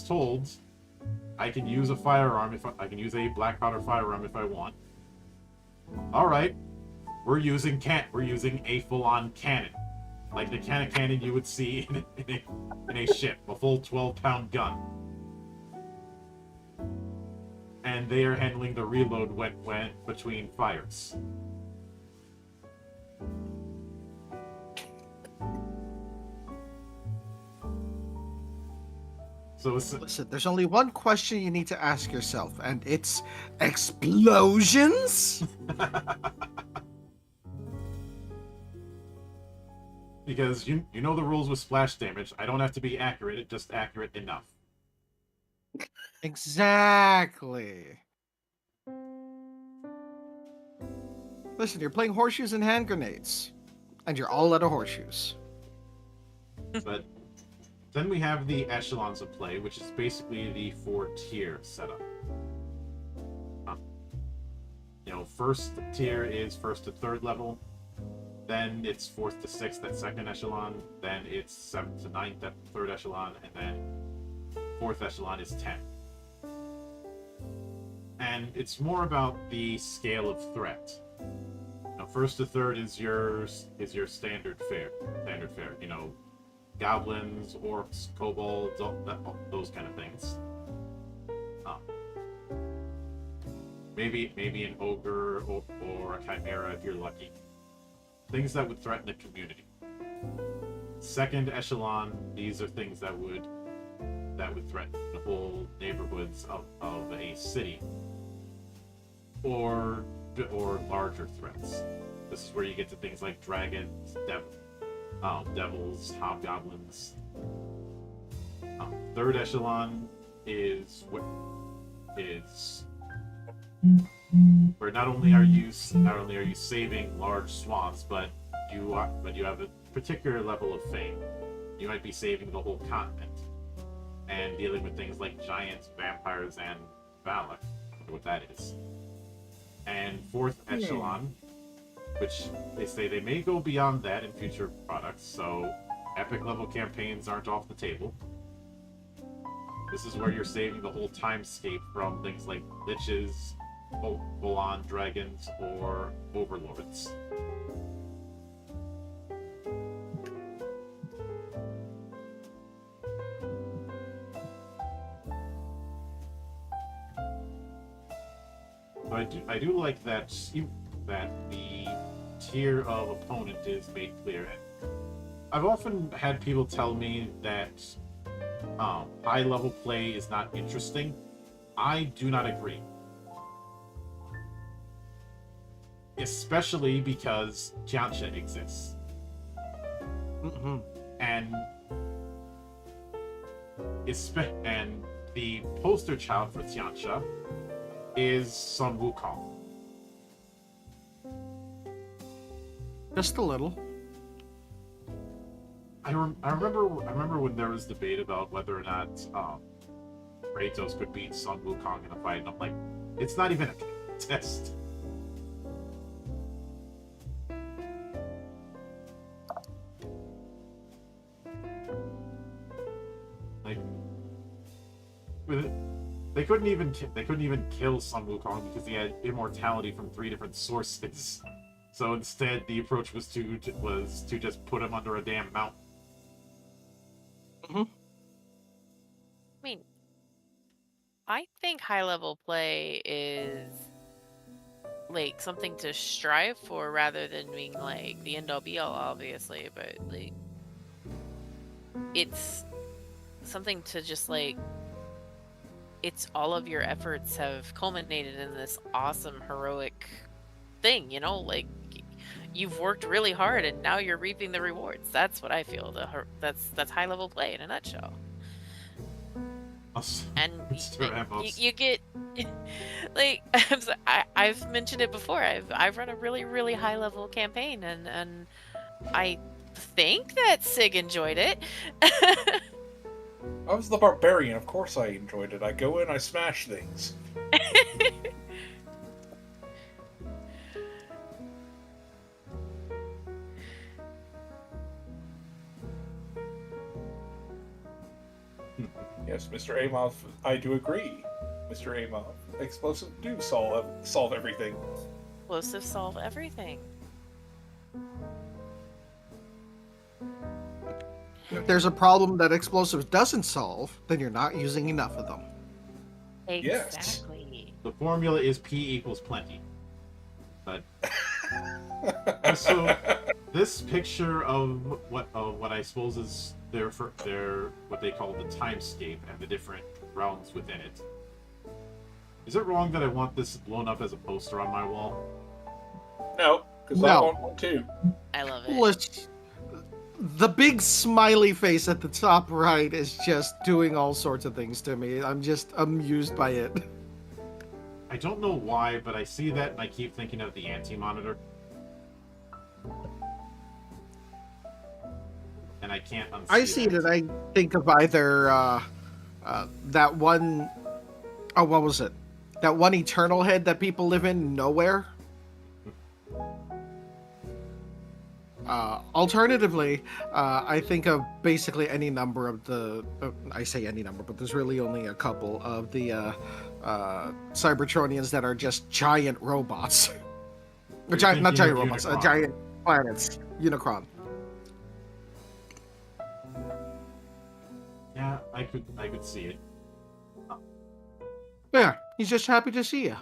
told I can use a firearm I can use a black powder firearm if I want. All right, we're using a full-on cannon, like the kind of cannon you would see in a ship, a full 12-pound gun. And they are handling the reload when between fires. So Listen, there's only one question you need to ask yourself, and it's explosions? Because you know the rules with splash damage. I don't have to be accurate, it's just accurate enough. Exactly. Listen, you're playing horseshoes and hand grenades, and you're all out of horseshoes. But then we have the echelons of play, which is basically the 4-tier setup. First tier is 1st to 3rd level. Then it's 4th to 6th at 2nd echelon. Then it's 7th to 9th at 3rd echelon. And then 4th echelon is 10. And it's more about the scale of threat. 1st to 3rd is your standard fare. Goblins, orcs, kobolds, those kind of things. Maybe an ogre or a chimera if you're lucky. Things that would threaten the community. 2nd echelon, these are things that would threaten the whole neighborhoods of a city. Or larger threats. This is where you get to things like dragons, devils, hobgoblins. 3rd echelon is where not only are you saving large swaths, but you have a particular level of fame. You might be saving the whole continent and dealing with things like giants, vampires, and Valak. I wonder what that is. And 4th echelon, which they say they may go beyond that in future products, so epic level campaigns aren't off the table. This is where you're saving the whole timescape from things like liches, full-on dragons, or overlords. I do like that the tier of opponent is made clear. I've often had people tell me that high level play is not interesting. I do not agree. Especially because Tianxia exists. Mm-hmm. And the poster child for Tianxia is Sun Wukong. Just a little. I remember when there was debate about whether or not Kratos could beat Sun Wukong in a fight, and I'm like, it's not even a contest. Like, they couldn't even kill Sun Wukong because he had immortality from 3 different sources. So instead, the approach was to just put him under a damn mountain. Mm-hmm. I mean, I think high level play is like something to strive for rather than being like the end all be all, obviously, but like it's something to just like, it's all of your efforts have culminated in this awesome heroic thing, like you've worked really hard and now you're reaping the rewards. That's what I feel. That's high level play in a nutshell. And you get like I've mentioned it before. I've run a really, really high level campaign, and I think that Sig enjoyed it. I was the barbarian. Of course I enjoyed it. I go in, I smash things. Yes, Mr. Amov, I do agree. Mr. Amov, explosives do solve everything. Explosives solve everything. If there's a problem that explosives doesn't solve, then you're not using enough of them. Exactly. The formula is P equals plenty. But so this picture of what I suppose is their what they call the timescape and the different realms within it. Is it wrong that I want this blown up as a poster on my wall? No, because I want one too. I love it. The big smiley face at the top right is just doing all sorts of things to me. I'm just amused by it. I don't know why, but I see that and I keep thinking of the anti-monitor. And I can't unsee I see it and I think of either that one, oh, what was it? That one Eternal Head that people live in nowhere? Alternatively, I think of basically any number of the, I say any number, but there's really only a couple of the Cybertronians that are just giant robots. Or giant, not giant robots, Unicron. giant planets. Unicron. Yeah, I could see it. Yeah, he's just happy to see you.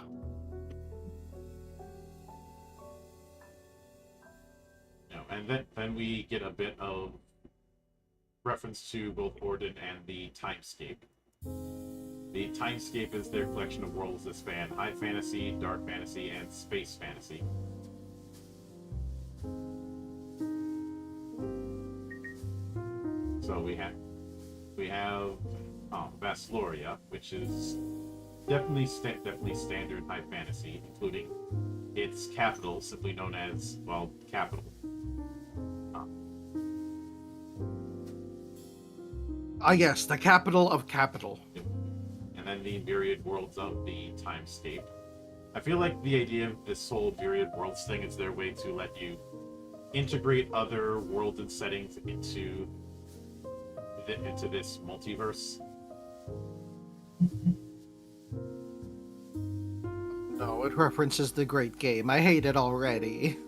And then we get a bit of reference to both Orden and the Timescape. The Timescape is their collection of worlds that span high fantasy, dark fantasy, and space fantasy. So we have Vassloria, which is definitely standard high fantasy, including its capital, simply known as, well, capital. Ah, yes, the capital of capital. And then the myriad worlds of the Timescape. I feel like the idea of this whole myriad worlds thing is their way to let you integrate other worlds and settings into this multiverse. No, it references the great game. I hate it already.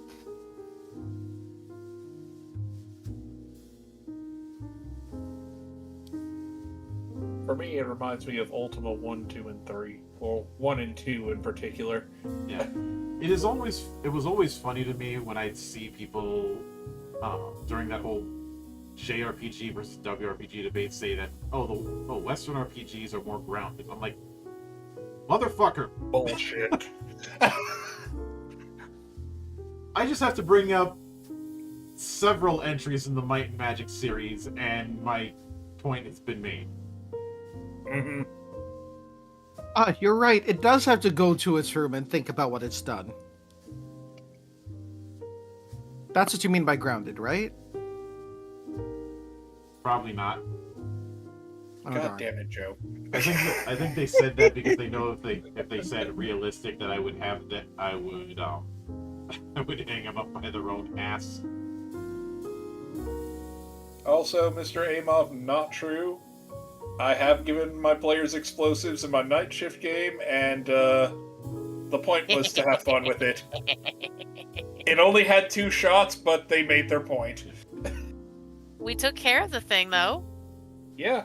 For me, it reminds me of Ultima 1, 2, and 3. Well, 1 and 2 in particular. Yeah. It was always funny to me when I'd see people during that whole JRPG versus WRPG debate say that, Western RPGs are more grounded. I'm like, motherfucker. Bullshit. I just have to bring up several entries in the Might and Magic series, and my point has been made. Mm-hmm. You're right. It does have to go to its room and think about what it's done. That's what you mean by grounded, right? Probably not. Oh, God darn. damn it, Joe. I think they said that because they know if they said realistic that I would I would hang them up by their own ass. Also, Mr. Amov, not true. I have given my players explosives in my night shift game, and the point was to have fun with it. It only had 2 shots, but they made their point. We took care of the thing, though. Yeah.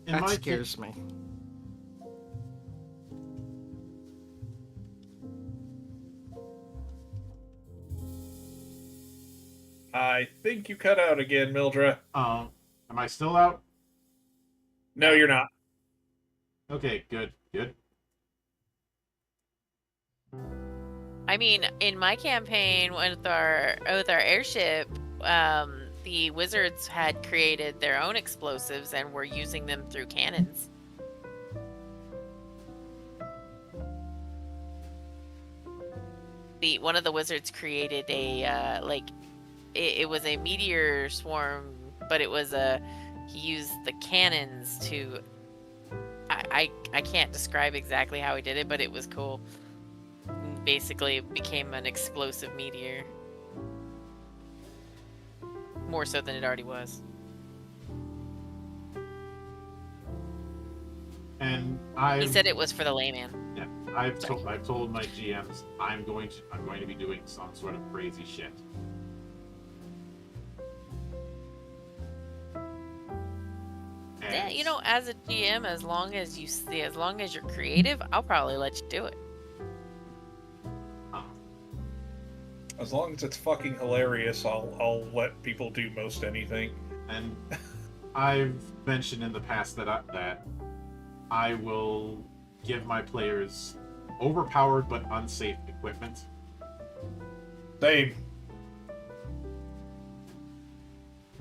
In That my scares me. I think you cut out again, Mildra. Am I still out? No, you're not. Okay, good. I mean, in my campaign with our airship, the wizards had created their own explosives and were using them through cannons. One of the wizards created a it was a meteor swarm, but it was he used the cannons to. I can't describe exactly how he did it, but it was cool. Basically, it became an explosive meteor. More so than it already was. And He said it was for the layman. Yeah, I've told my GMs I'm going to be doing some sort of crazy shit. Yeah, you know, as a GM, as long as you're creative, I'll probably let you do it. As long as it's fucking hilarious, I'll let people do most anything. And I've mentioned in the past that I will give my players overpowered but unsafe equipment. Same.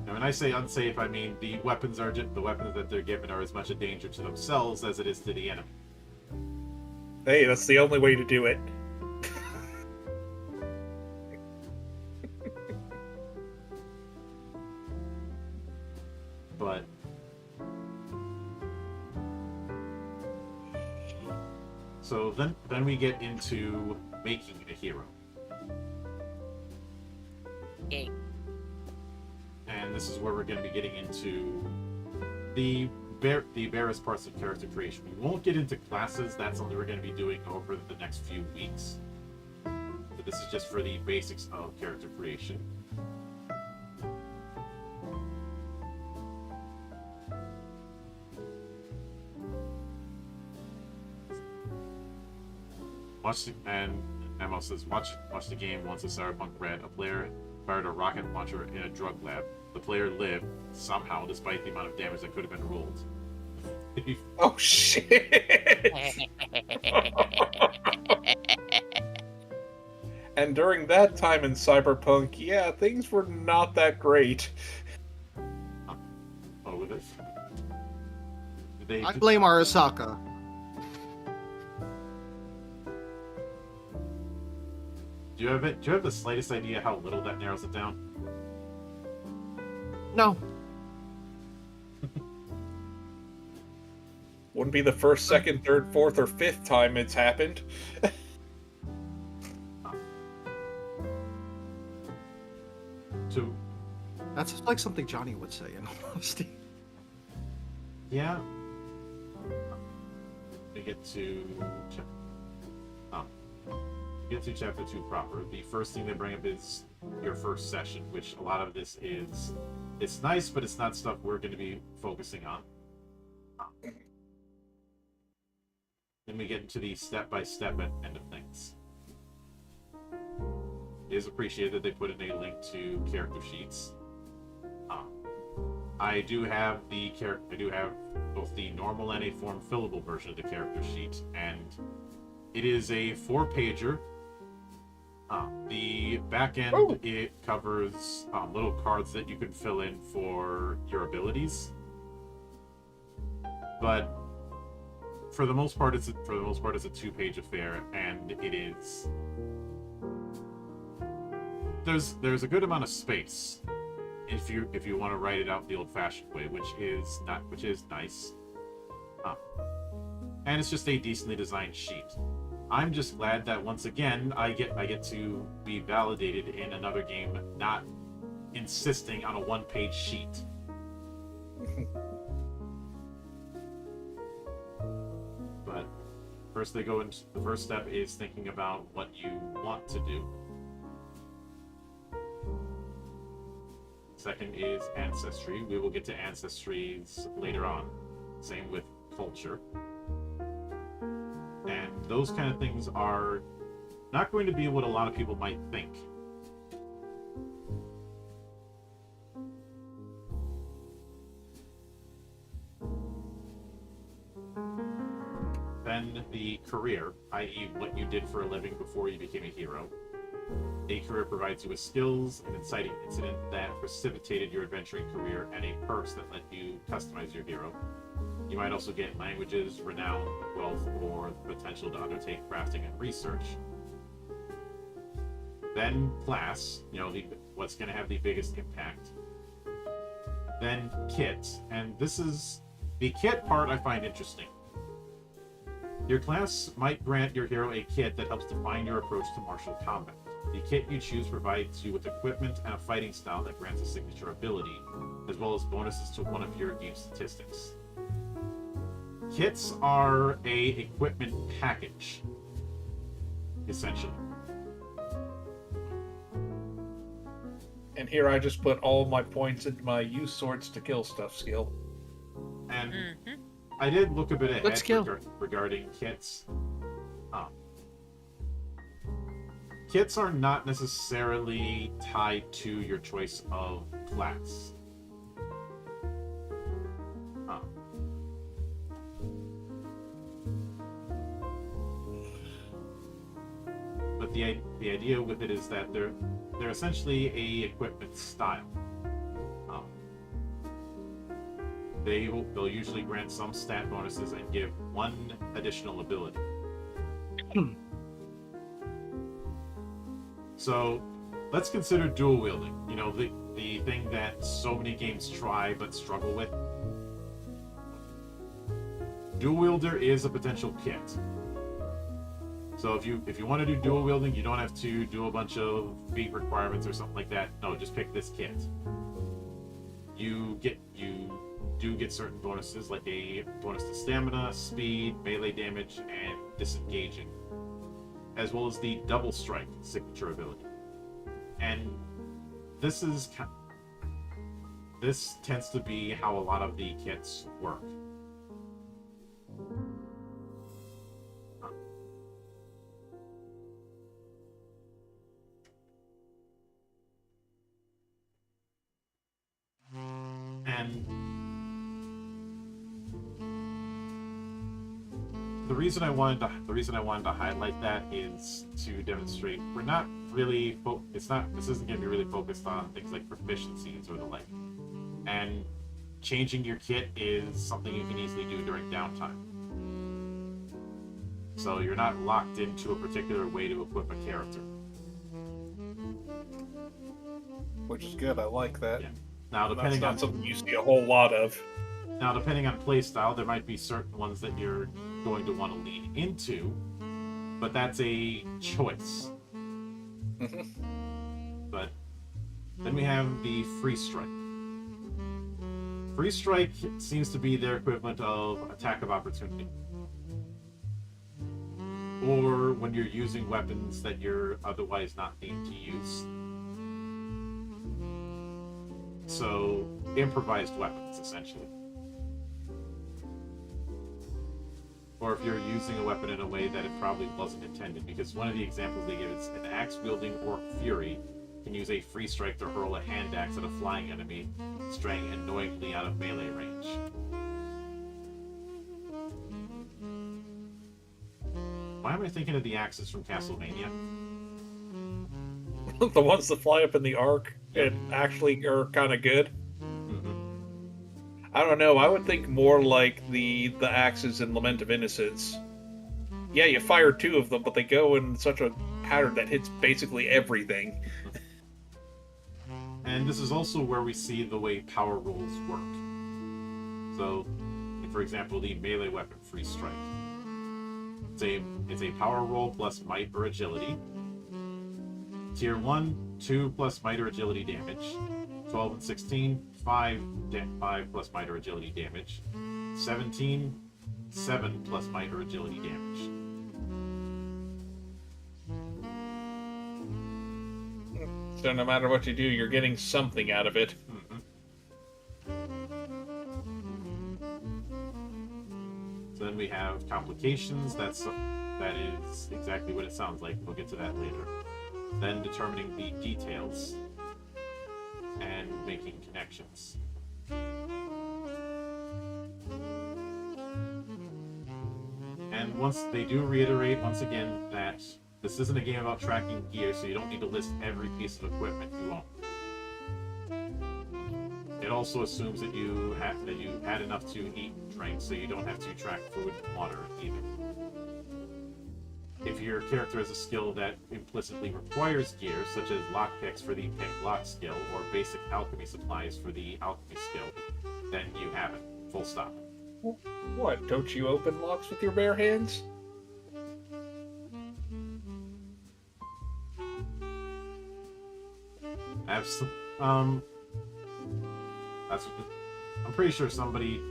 And when I say unsafe, I mean the weapons are the weapons that they're given are as much a danger to themselves as it is to the enemy. Hey, that's the only way to do it. But so then we get into making a hero. Yay. And this is where we're going to be getting into the various parts of character creation. We won't get into classes. That's something we're going to be doing over the next few weeks. But this is just for the basics of character creation. And Emma says, watch the game. Once a Cyberpunk Red, a player fired a rocket launcher in a drug lab. The player lived somehow, despite the amount of damage that could have been rolled. Oh shit! And during that time in Cyberpunk, yeah, things were not that great. Oh, with it. They I blame Arasaka. Do you have the slightest idea how little that narrows it down? No. Wouldn't be the first, second, third, fourth, or fifth time it's happened. To That's like something Johnny would say, in all honesty. yeah. We get to chapter 2 proper. The first thing they bring up is your first session, which a lot of this is. It's nice, but it's not stuff we're going to be focusing on. Then we get into the step-by-step end of things. It is appreciated that they put in a link to character sheets. I do have both the normal and a form fillable version of the character sheet, and it is a 4-pager. The back end, it covers little cards that you can fill in for your abilities, but for the most part, it's a 2-page affair, and it is. There's a good amount of space if you want to write it out the old-fashioned way, which is nice. And it's just a decently designed sheet. I'm just glad that once again I get to be validated in another game, not insisting on a 1-page sheet. But first the first step is thinking about what you want to do. Second is ancestry. We will get to ancestries later on. Same with culture. And those kind of things are not going to be what a lot of people might think. Then the career, i.e. what you did for a living before you became a hero. A career provides you with skills, an inciting incident that precipitated your adventuring career, and a perks that let you customize your hero. You might also get languages, renown, wealth, or the potential to undertake crafting and research. Then class, what's going to have the biggest impact. Then kit, and this is the kit part I find interesting. Your class might grant your hero a kit that helps define your approach to martial combat. The kit you choose provides you with equipment and a fighting style that grants a signature ability, as well as bonuses to one of your game statistics. Kits are a equipment package, essentially. And here I just put all my points into my use swords to kill stuff skill. And I did look a bit ahead regarding kits. Kits are not necessarily tied to your choice of class. But the idea with it is that they're essentially a equipment style. Um, they'll usually grant some stat bonuses and give one additional ability. So let's consider dual wielding. You know, the thing that so many games try but struggle with. Dual wielder is a potential kit. So if you want to do dual wielding, you don't have to do a bunch of feat requirements or something like that. No, just pick this kit. You do get certain bonuses, like a bonus to stamina, speed, melee damage, and disengaging, as well as the double strike signature ability. And this tends to be how a lot of the kits work. And the reason I wanted to highlight that is to demonstrate we're not really this isn't going to be really focused on things like proficiencies or the like. And changing your kit is something you can easily do during downtime. So you're not locked into a particular way to equip a character. Which is good. I like that. Yeah. Now, That's depending not on something you see a whole lot of. Now, depending on playstyle, there might be certain ones that you're going to want to lean into, but that's a choice. But then we have the free strike. Free strike seems to be their equivalent of attack of opportunity, or when you're using weapons that you're otherwise not deemed to use. So, improvised weapons, essentially. Or if you're using a weapon in a way that it probably wasn't intended, because one of the examples they give is an axe-wielding orc fury can use a free strike to hurl a hand axe at a flying enemy, straying annoyingly out of melee range. Why am I thinking of the axes from Castlevania? The ones that fly up in the arc and actually are kind of good. I don't know. I would think more like the axes in Lament of Innocence. Yeah, you fire two of them, but they go in such a pattern that hits basically everything. And this is also where we see the way power rolls work. So, for example, the melee weapon free strike. It's a power roll plus might or agility. Tier 1, 2 plus might or agility damage. 12 and 16, 5 plus might or agility damage. 17, 7 plus might or agility damage. So no matter what you do, you're getting something out of it. So then we have complications. That is exactly what it sounds like. We'll get to that later. Then determining the details and making connections. And once they do reiterate once again that this isn't a game about tracking gear, so you don't need to list every piece of equipment you own. It also assumes that you had enough to eat and drink, so you don't have to track food and water either. If your character has a skill that implicitly requires gear, such as lockpicks for the pick lock skill, or basic alchemy supplies for the alchemy skill, then you have it. Full stop. What? Don't you open locks with your bare hands? I'm pretty sure somebody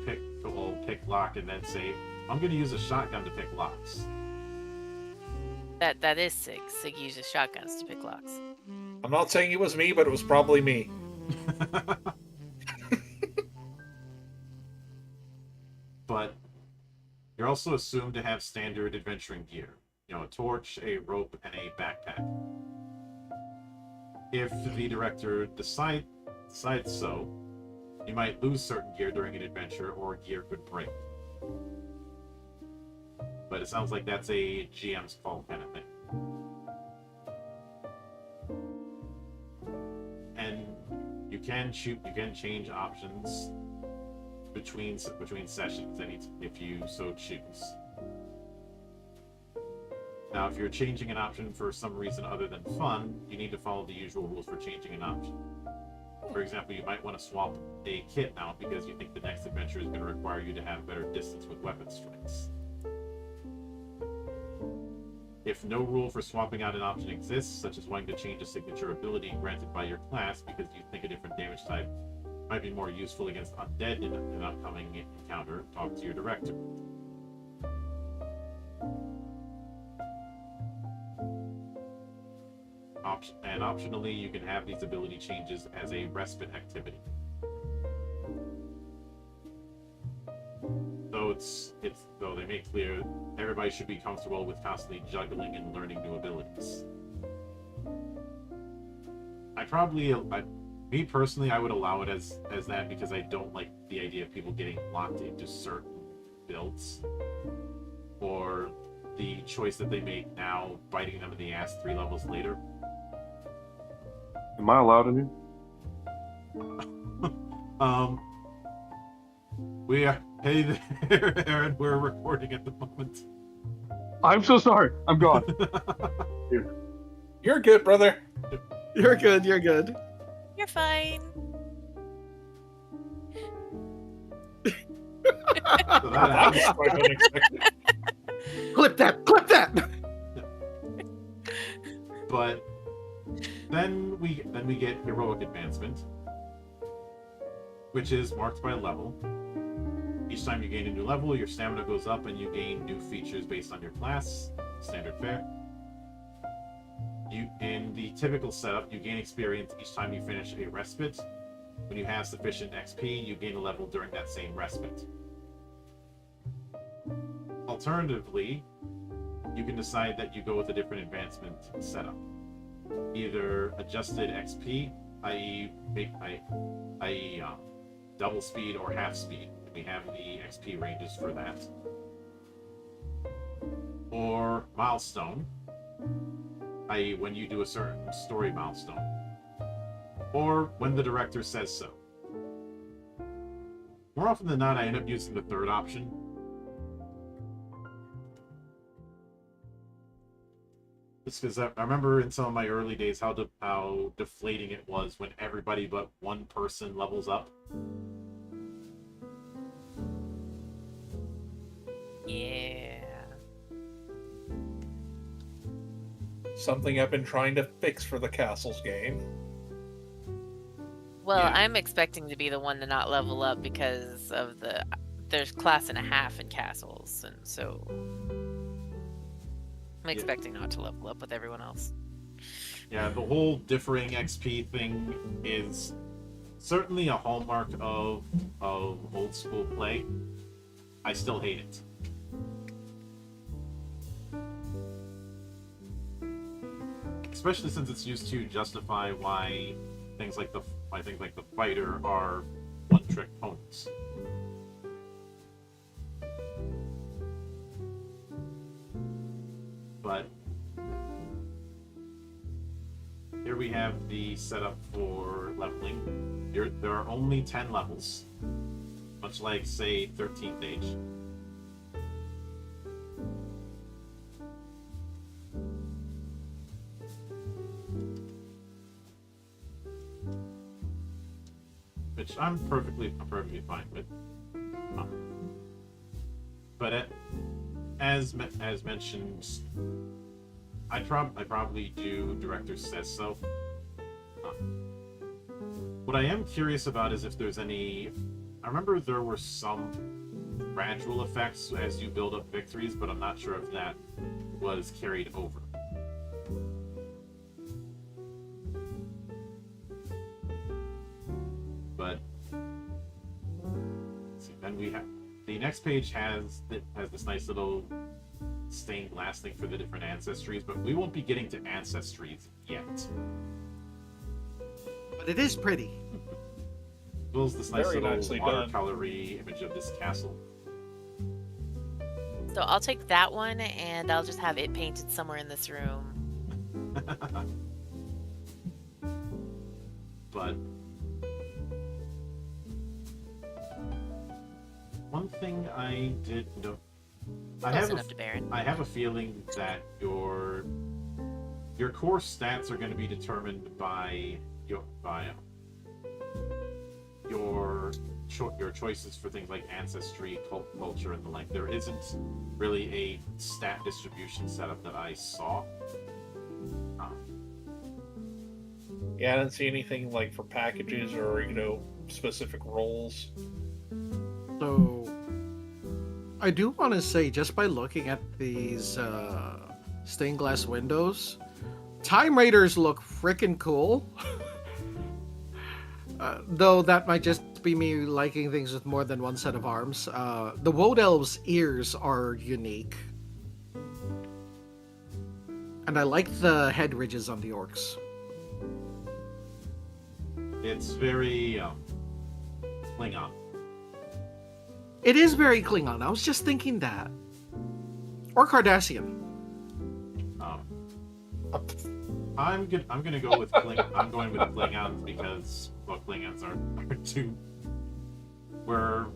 will pick lock and then say, I'm going to use a shotgun to pick locks. That is sick. Sig uses shotguns to pick locks. I'm not saying it was me, but it was probably me. But you're also assumed to have standard adventuring gear. You know, a torch, a rope, and a backpack. If the director decides so, you might lose certain gear during an adventure, or gear could break. But it sounds like that's a GM's call kind of thing. You can change options between sessions if you so choose. Now, if you're changing an option for some reason other than fun, you need to follow the usual rules for changing an option. For example, you might want to swap a kit out because you think the next adventure is going to require you to have better distance with weapon strikes. If no rule for swapping out an option exists, such as wanting to change a signature ability granted by your class because you think a different damage type might be more useful against undead in an upcoming encounter, talk to your director. And optionally, you can have these ability changes as a respite activity. Though they make clear everybody should be comfortable with constantly juggling and learning new abilities. Me personally, I would allow it as that because I don't like the idea of people getting locked into certain builds, or the choice that they make now biting them in the ass 3 levels later. Am I allowed in here? Hey there, Aaron. We're recording at the moment. I'm so sorry. I'm gone. You're good, brother. You're good. You're good. You're fine. So That was quite unexpected. Clip that. Clip that. But then we get heroic advancement, which is marked by a level. Each time you gain a new level, your stamina goes up and you gain new features based on your class. Standard fare. In the typical setup, you gain experience each time you finish a respite. When you have sufficient XP, you gain a level during that same respite. Alternatively, you can decide that you go with a different advancement setup. Either adjusted XP, i.e. Double speed or half speed. We have the XP ranges for that. Or milestone, i.e. when you do a certain story milestone. Or when the director says so. More often than not, I end up using the third option. Just because I remember in some of my early days how deflating it was when everybody but one person levels up. Yeah. Something I've been trying to fix for the Castles game. Well, Yeah. I'm expecting to be the one to not level up because of there's class and a half in castles, and so I'm expecting not to level up with everyone else. Yeah, the whole differing XP thing is certainly a hallmark of old school play. I still hate it. Especially since it's used to justify why things like the fighter are one-trick ponies. But here we have the setup for leveling. There are only 10 levels, much like, say, 13th Age. Which I'm perfectly fine with. But as mentioned, I probably do Director Says So. What I am curious about is if there's any. I remember there were some gradual effects as you build up victories, but I'm not sure if that was carried over. But then we have the next page has this nice little stained glass thing for the different ancestries, but we won't be getting to ancestries yet. But it is pretty. Builds this nice Very little nicely done. watercolory image of this castle. So I'll take that one, and I'll just have it painted somewhere in this room. But one thing I did know. Close enough to Baron. I have a feeling that your core stats are going to be determined by your choices for things like ancestry, culture, and the like. There isn't really a stat distribution setup that I saw. Yeah, I didn't see anything like for packages or specific roles. So, I do want to say, just by looking at these stained glass windows, Time Raiders look freaking cool. Though that might just be me liking things with more than one set of arms. The Woad Elves' ears are unique. And I like the head ridges on the orcs. It's very Klingon. It is very Klingon. I was just thinking that. Or Cardassian. I'm gonna go with Klingon. I'm going with Klingons because Klingons are too. We're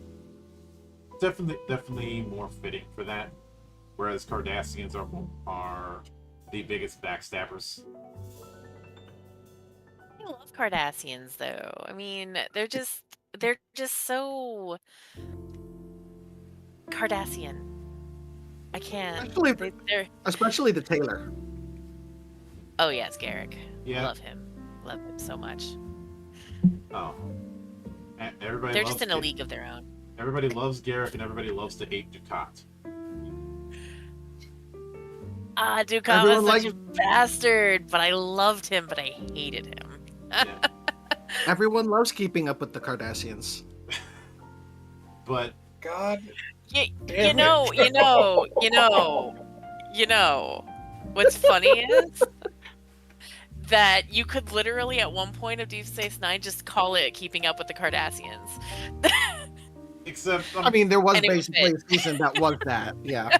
definitely more fitting for that, whereas Cardassians are the biggest backstabbers. I love Cardassians, though. I mean, they're just so Cardassian. I can't. Especially the tailor. Oh yes, Garrick. Yeah. Love him so much. Oh, everybody. They're loves just in a league of their own. Everybody loves Garrick, and everybody loves to hate Ducat. Ducat was such a bastard, but I loved him, but I hated him. Yeah. Everyone loves keeping up with the Cardassians. But God, you know. What's funny is that you could literally at one point of Deep Space Nine just call it Keeping Up with the Cardassians. except I mean, there was basically a season that was that. Yeah.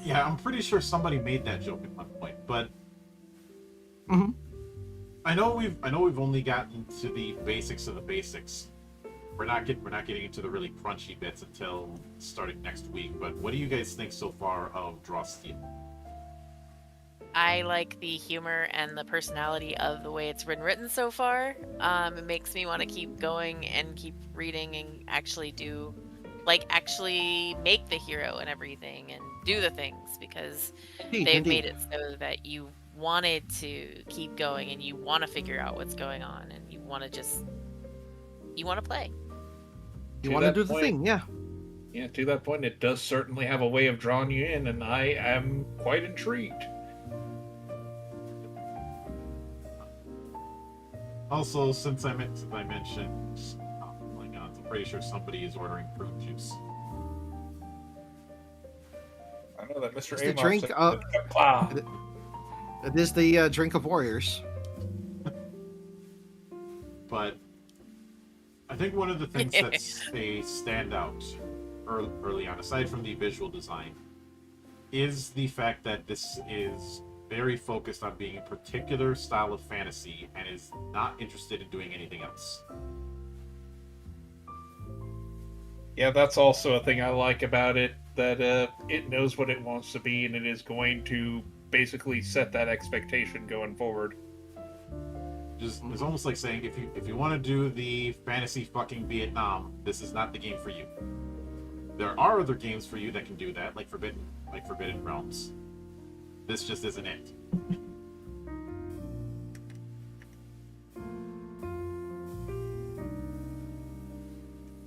Yeah, I'm pretty sure somebody made that joke at one point, but Mhm. I know we've only gotten to the basics of the basics. We're not getting into the really crunchy bits until starting next week. But what do you guys think so far of Draw Steel? I like the humor and the personality of the way it's been written so far. It makes me want to keep going and keep reading and actually make the hero and everything and do the things, because they've made it so that you wanted to keep going and you want to figure out what's going on and you want to play. You want to do the thing, yeah. Yeah, to that point, it does certainly have a way of drawing you in, and I am quite intrigued. Also, since I mentioned Klingons, I'm pretty sure somebody is ordering fruit juice. I know that Mr. It's the Amos drink said- of- Ah, It is the drink of warriors. But I think one of the things that's a standout early on, aside from the visual design, is the fact that this is very focused on being a particular style of fantasy and is not interested in doing anything else. yeah, that's also a thing I like about it, that it knows what it wants to be, and it is going to basically set that expectation going forward. It's almost like saying, if you want to do the fantasy fucking Vietnam, this is not the game for you. There are other games for you that can do that, like Forbidden Realms. This just isn't it.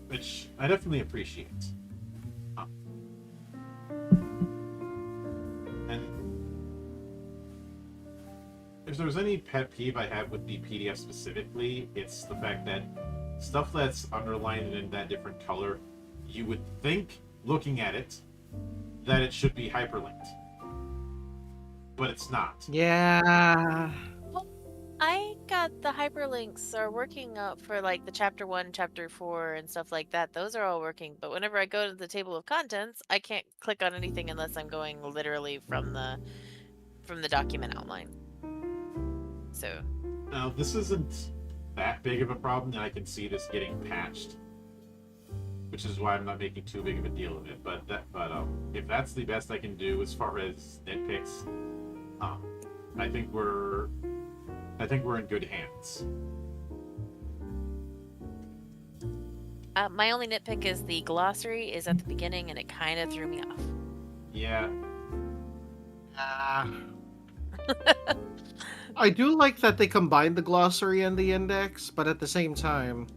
Which I definitely appreciate. And if there's any pet peeve I have with the PDF specifically, it's the fact that stuff that's underlined in that different color, you would think, looking at it, that it should be hyperlinked. But it's not. Yeah. I got the hyperlinks are working up for like the chapter 1, chapter 4 and stuff like that. Those are all working, but whenever I go to the table of contents, I can't click on anything unless I'm going literally from the document outline. So Now, this isn't that big of a problem, and I can see this getting patched. which is why I'm not making too big of a deal of it. But if that's the best I can do as far as nitpicks, I think we're in good hands. My only nitpick is the glossary is at the beginning, and it kind of threw me off. Yeah. I do like that they combined the glossary and the index, but at the same time,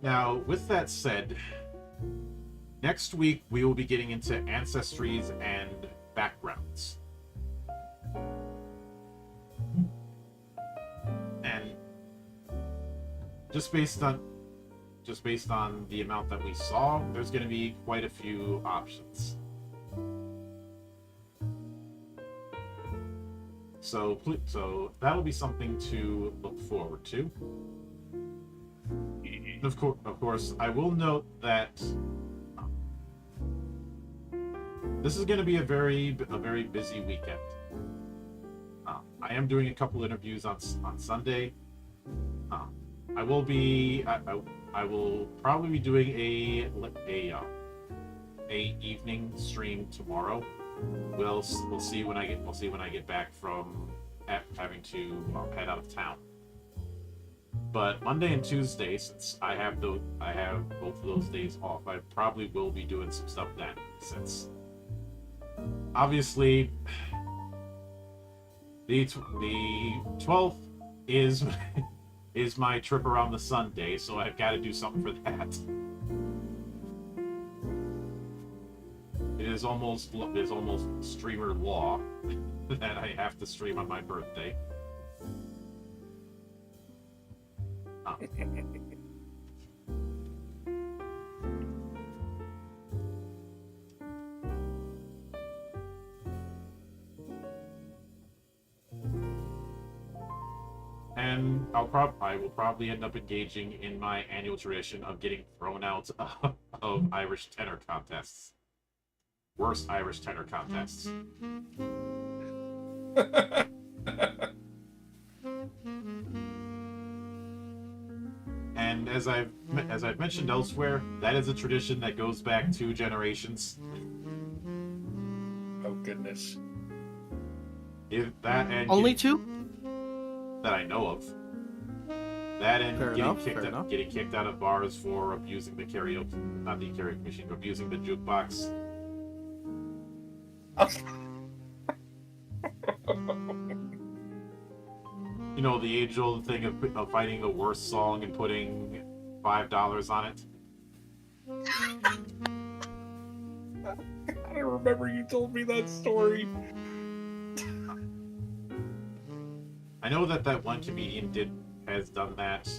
Now, with that said, next week we will be getting into ancestries and backgrounds. And just based on the amount that we saw, there's going to be quite a few options. So that'll be something to look forward to. Of course, I will note that this is going to be a very busy weekend. I am doing a couple interviews on Sunday. I will probably be doing a evening stream tomorrow. We'll see when I get back from having to head out of town. But Monday and Tuesday, since I have both of those days off, I probably will be doing some stuff then. Since obviously the 12th is my trip around the sun day, so I've got to do something for that. It is almost streamer law that I have to stream on my birthday. And I will probably end up engaging in my annual tradition of getting thrown out of Irish tenor contests. Worst Irish tenor contests. And as I've mentioned elsewhere, that is a tradition that goes back 2 generations. Oh goodness. If that and only 2? that I know of. That and Fair enough, fair enough. getting kicked out of bars for abusing the karaoke, not the karaoke machine, but abusing the jukebox. You know, the age-old thing of finding the worst song and putting $5 on it. I don't remember you told me that story. I know that one comedian has done that.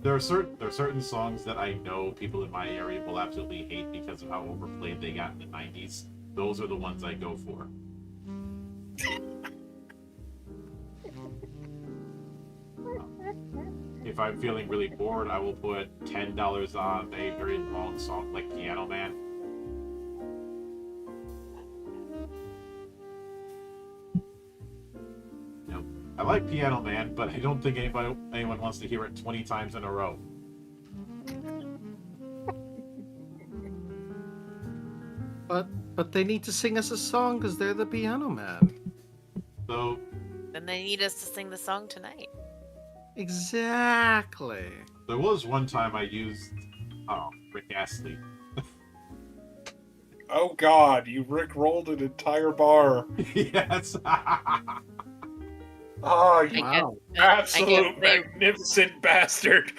There are certain songs that I know people in my area will absolutely hate because of how overplayed they got in the 90s. Those are the ones I go for. If I'm feeling really bored, I will put $10 on a very long song like Piano Man. You know, I like Piano Man, but I don't think anyone wants to hear it 20 times in a row. But they need to sing us a song because they're the Piano Man. So Then they need us to sing the song tonight. Exactly. there was one time I used Rick Astley. Oh god, you rickrolled an entire bar. Yes. Oh, you Wow. absolute they- magnificent bastard.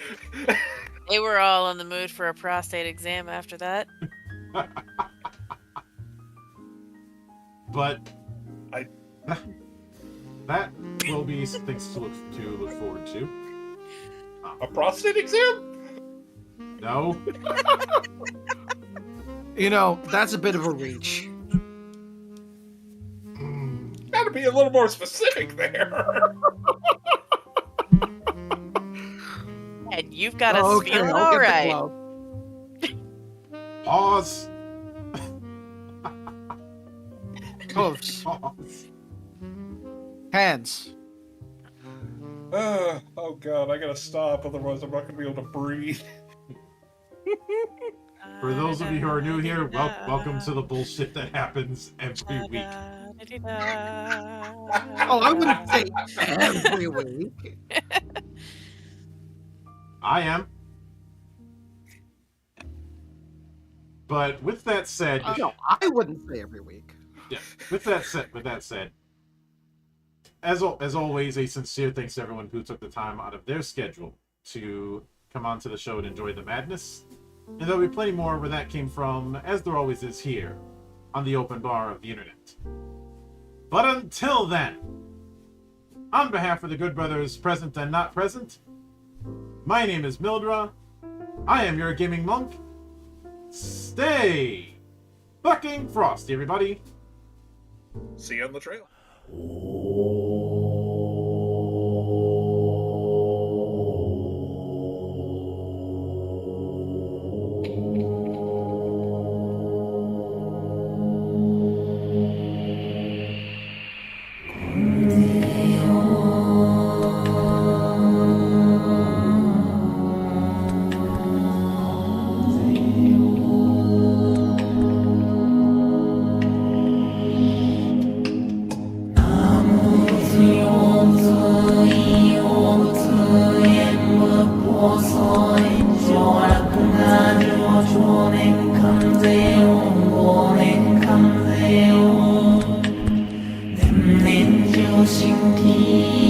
They were all in the mood for a prostate exam after that. But I- that will be things to look forward to. A prostate exam? No. You know, that's a bit of a reach. Gotta be a little more specific there. And you've got us Okay, feeling I'll all get the right. glove. Pause. Gloves. Pause. Hands. Oh god, I gotta stop, otherwise I'm not gonna be able to breathe. For those of you who are new here, welcome to the bullshit that happens every week. Oh, I wouldn't say every week. I am. But with that said, No, I wouldn't say every week. yeah. With that said, as always, a sincere thanks to everyone who took the time out of their schedule to come onto the show and enjoy the madness. And there'll be plenty more where that came from, as there always is here on the open bar of the internet. But until then, on behalf of the good brothers present and not present, my name is Mildra. I am your gaming monk. Stay fucking frosty, everybody. See you on the trail. Hãy subscribe cho kênh Ghiền Mì Gõ để không bỏ lỡ